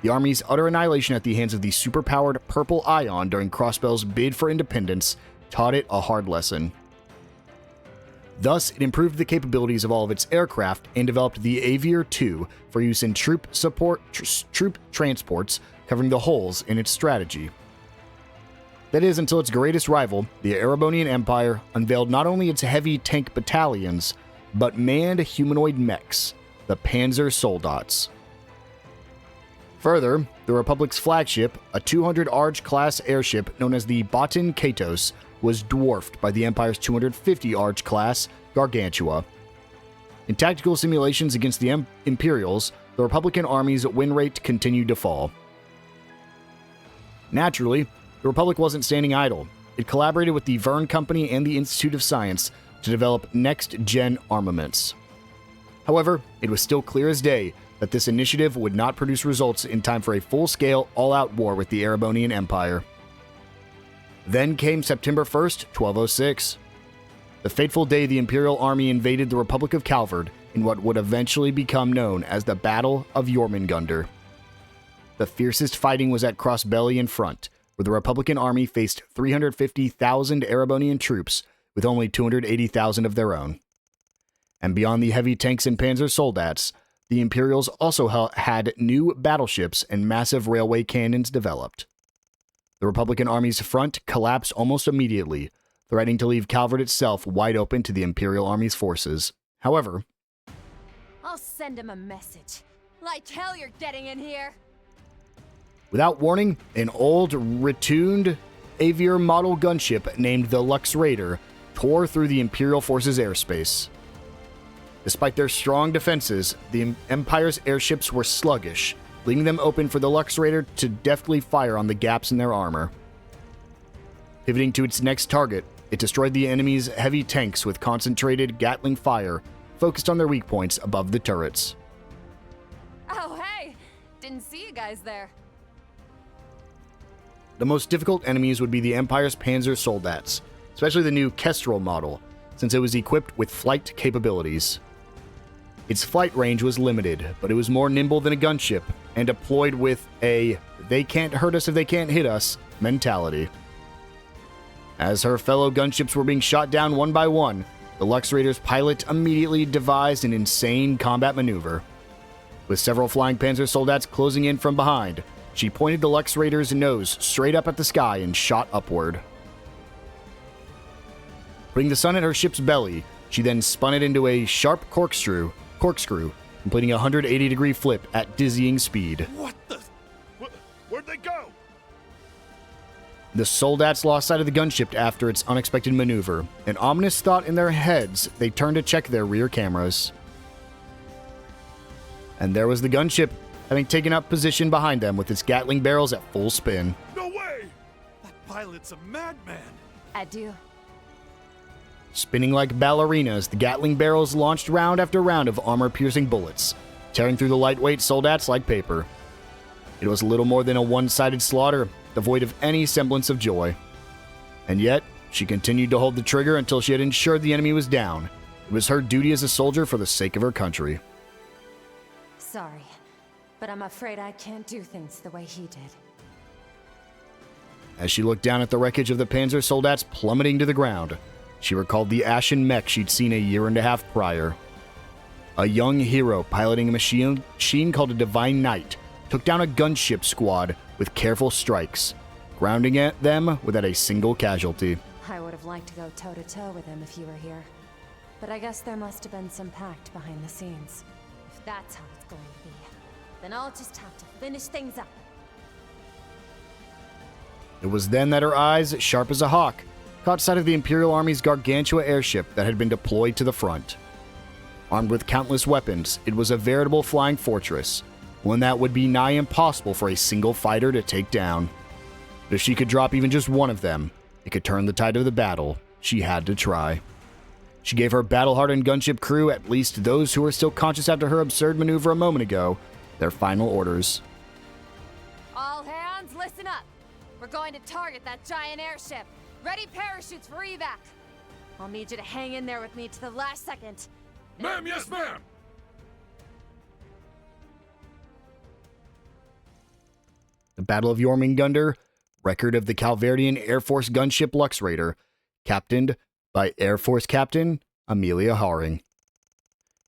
The Army's utter annihilation at the hands of the superpowered Purple Ion during Crossbell's bid for independence taught it a hard lesson. Thus, it improved the capabilities of all of its aircraft and developed the Aviar II for use in troop transports, covering the holes in its strategy. That is, until its greatest rival, the Erebonian Empire, unveiled not only its heavy tank battalions, but manned humanoid mechs, the Panzer Soldats. Further, the Republic's flagship, a 200 Arge-class airship known as the Baton Katos, was dwarfed by the Empire's 250 Arge-class Gargantua. In tactical simulations against the Imperials, the Republican Army's win rate continued to fall. Naturally, the Republic wasn't standing idle. It collaborated with the Verne Company and the Institute of Science to develop next-gen armaments. However, it was still clear as day that this initiative would not produce results in time for a full-scale, all-out war with the Erebonian Empire. Then came September 1st, 1206. The fateful day the Imperial Army invaded the Republic of Calvard in what would eventually become known as the Battle of Jormungandr. The fiercest fighting was at Crossbelly in front, where the Republican Army faced 350,000 Erebonian troops with only 280,000 of their own. And beyond the heavy tanks and Panzer Soldats, the Imperials also had new battleships and massive railway cannons developed. The Republican Army's front collapsed almost immediately, threatening to leave Calvard itself wide open to the Imperial Army's forces. However, I'll send him a message. Like hell you're getting in here. Without warning, an old, retuned Aviar model gunship named the Lux Raider tore through the Imperial forces' airspace. Despite their strong defenses, the Empire's airships were sluggish, leaving them open for the Lux Raider to deftly fire on the gaps in their armor. Pivoting to its next target, it destroyed the enemy's heavy tanks with concentrated Gatling fire, focused on their weak points above the turrets. Oh, hey! Didn't see you guys there. The most difficult enemies would be the Empire's Panzer Soldats, especially the new Kestrel model, since it was equipped with flight capabilities. Its flight range was limited, but it was more nimble than a gunship, and deployed with a "they can't hurt us if they can't hit us" mentality. As her fellow gunships were being shot down one by one, the Lux Raider's pilot immediately devised an insane combat maneuver. With several flying Panzer Soldats closing in from behind, she pointed the Lux Raider's nose straight up at the sky and shot upward. Putting the sun at her ship's belly, she then spun it into a sharp corkscrew, completing a 180-degree flip at dizzying speed. What the? Where'd they go? The Soldats lost sight of the gunship after its unexpected maneuver. An ominous thought in their heads, they turned to check their rear cameras. And there was the gunship, having taken up position behind them with its Gatling barrels at full spin. No way! That pilot's a madman! Adieu. Spinning like ballerinas, the Gatling barrels launched round after round of armor-piercing bullets, tearing through the lightweight Soldats like paper. It was little more than a one-sided slaughter, devoid of any semblance of joy. And yet, she continued to hold the trigger until she had ensured the enemy was down. It was her duty as a soldier for the sake of her country. Sorry. but I'm afraid I can't do things the way he did. As she looked down at the wreckage of the Panzer Soldats plummeting to the ground, she recalled the ashen mech she'd seen a year and a half prior. A young hero piloting a machine called a Divine Knight took down a gunship squad with careful strikes, grounding at them without a single casualty. I would have liked to go toe-to-toe with him if you were here. But I guess there must have been some pact behind the scenes. If that's how it's going to be, then I'll just have to finish things up. It was then that her eyes, sharp as a hawk, caught sight of the Imperial Army's Gargantua airship that had been deployed to the front. Armed with countless weapons, it was a veritable flying fortress, one that would be nigh impossible for a single fighter to take down. But if she could drop even just one of them, it could turn the tide of the battle. She had to try. She gave her battle-hardened gunship crew, at least those who were still conscious after her absurd maneuver a moment ago, their final orders. All hands, listen up! We're going to target that giant airship. Ready parachutes for evac. I'll need you to hang in there with me to the last second. Ma'am, yes, ma'am! The Battle of Jormungandr, record of the Calverdian Air Force gunship Lux Raider, captained by Air Force Captain Amelia Haring.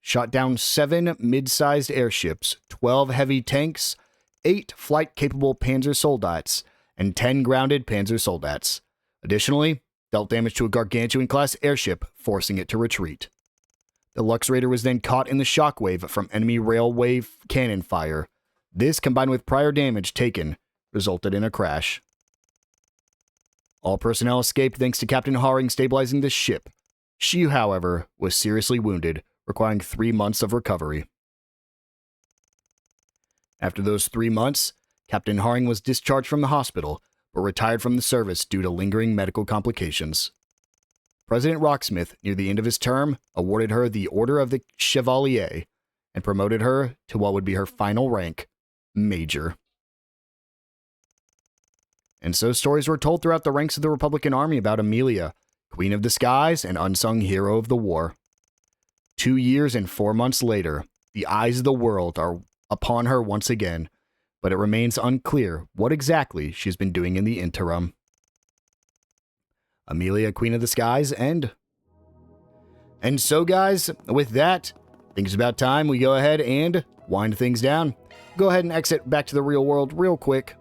Shot down 7 mid-sized airships, 12 heavy tanks, 8 flight-capable Panzer Soldats, and 10 grounded Panzer Soldats. Additionally, dealt damage to a Gargantuan-class airship, forcing it to retreat. The Lux Raider was then caught in the shockwave from enemy railway cannon fire. This, combined with prior damage taken, resulted in a crash. All personnel escaped thanks to Captain Haring stabilizing the ship. She, however, was seriously wounded, requiring 3 months of recovery. After those 3 months, Captain Haring was discharged from the hospital, but retired from the service due to lingering medical complications. President Rocksmith, near the end of his term, awarded her the Order of the Chevalier and promoted her to what would be her final rank, Major. And so stories were told throughout the ranks of the Republican Army about Amelia, Queen of the Skies and unsung hero of the war. 2 years and 4 months later, the eyes of the world are upon her once again, but it remains unclear what exactly she's been doing in the interim. Amelia, Queen of the Skies, end. And so, guys, with that, I think it's about time we go ahead and wind things down. Go ahead and exit back to the real world real quick.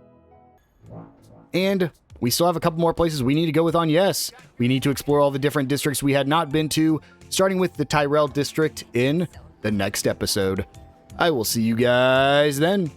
And we still have a couple more places we need to go with on Yes. We need to explore all the different districts we had not been to, starting with the Tyrell district in the next episode. I will see you guys then.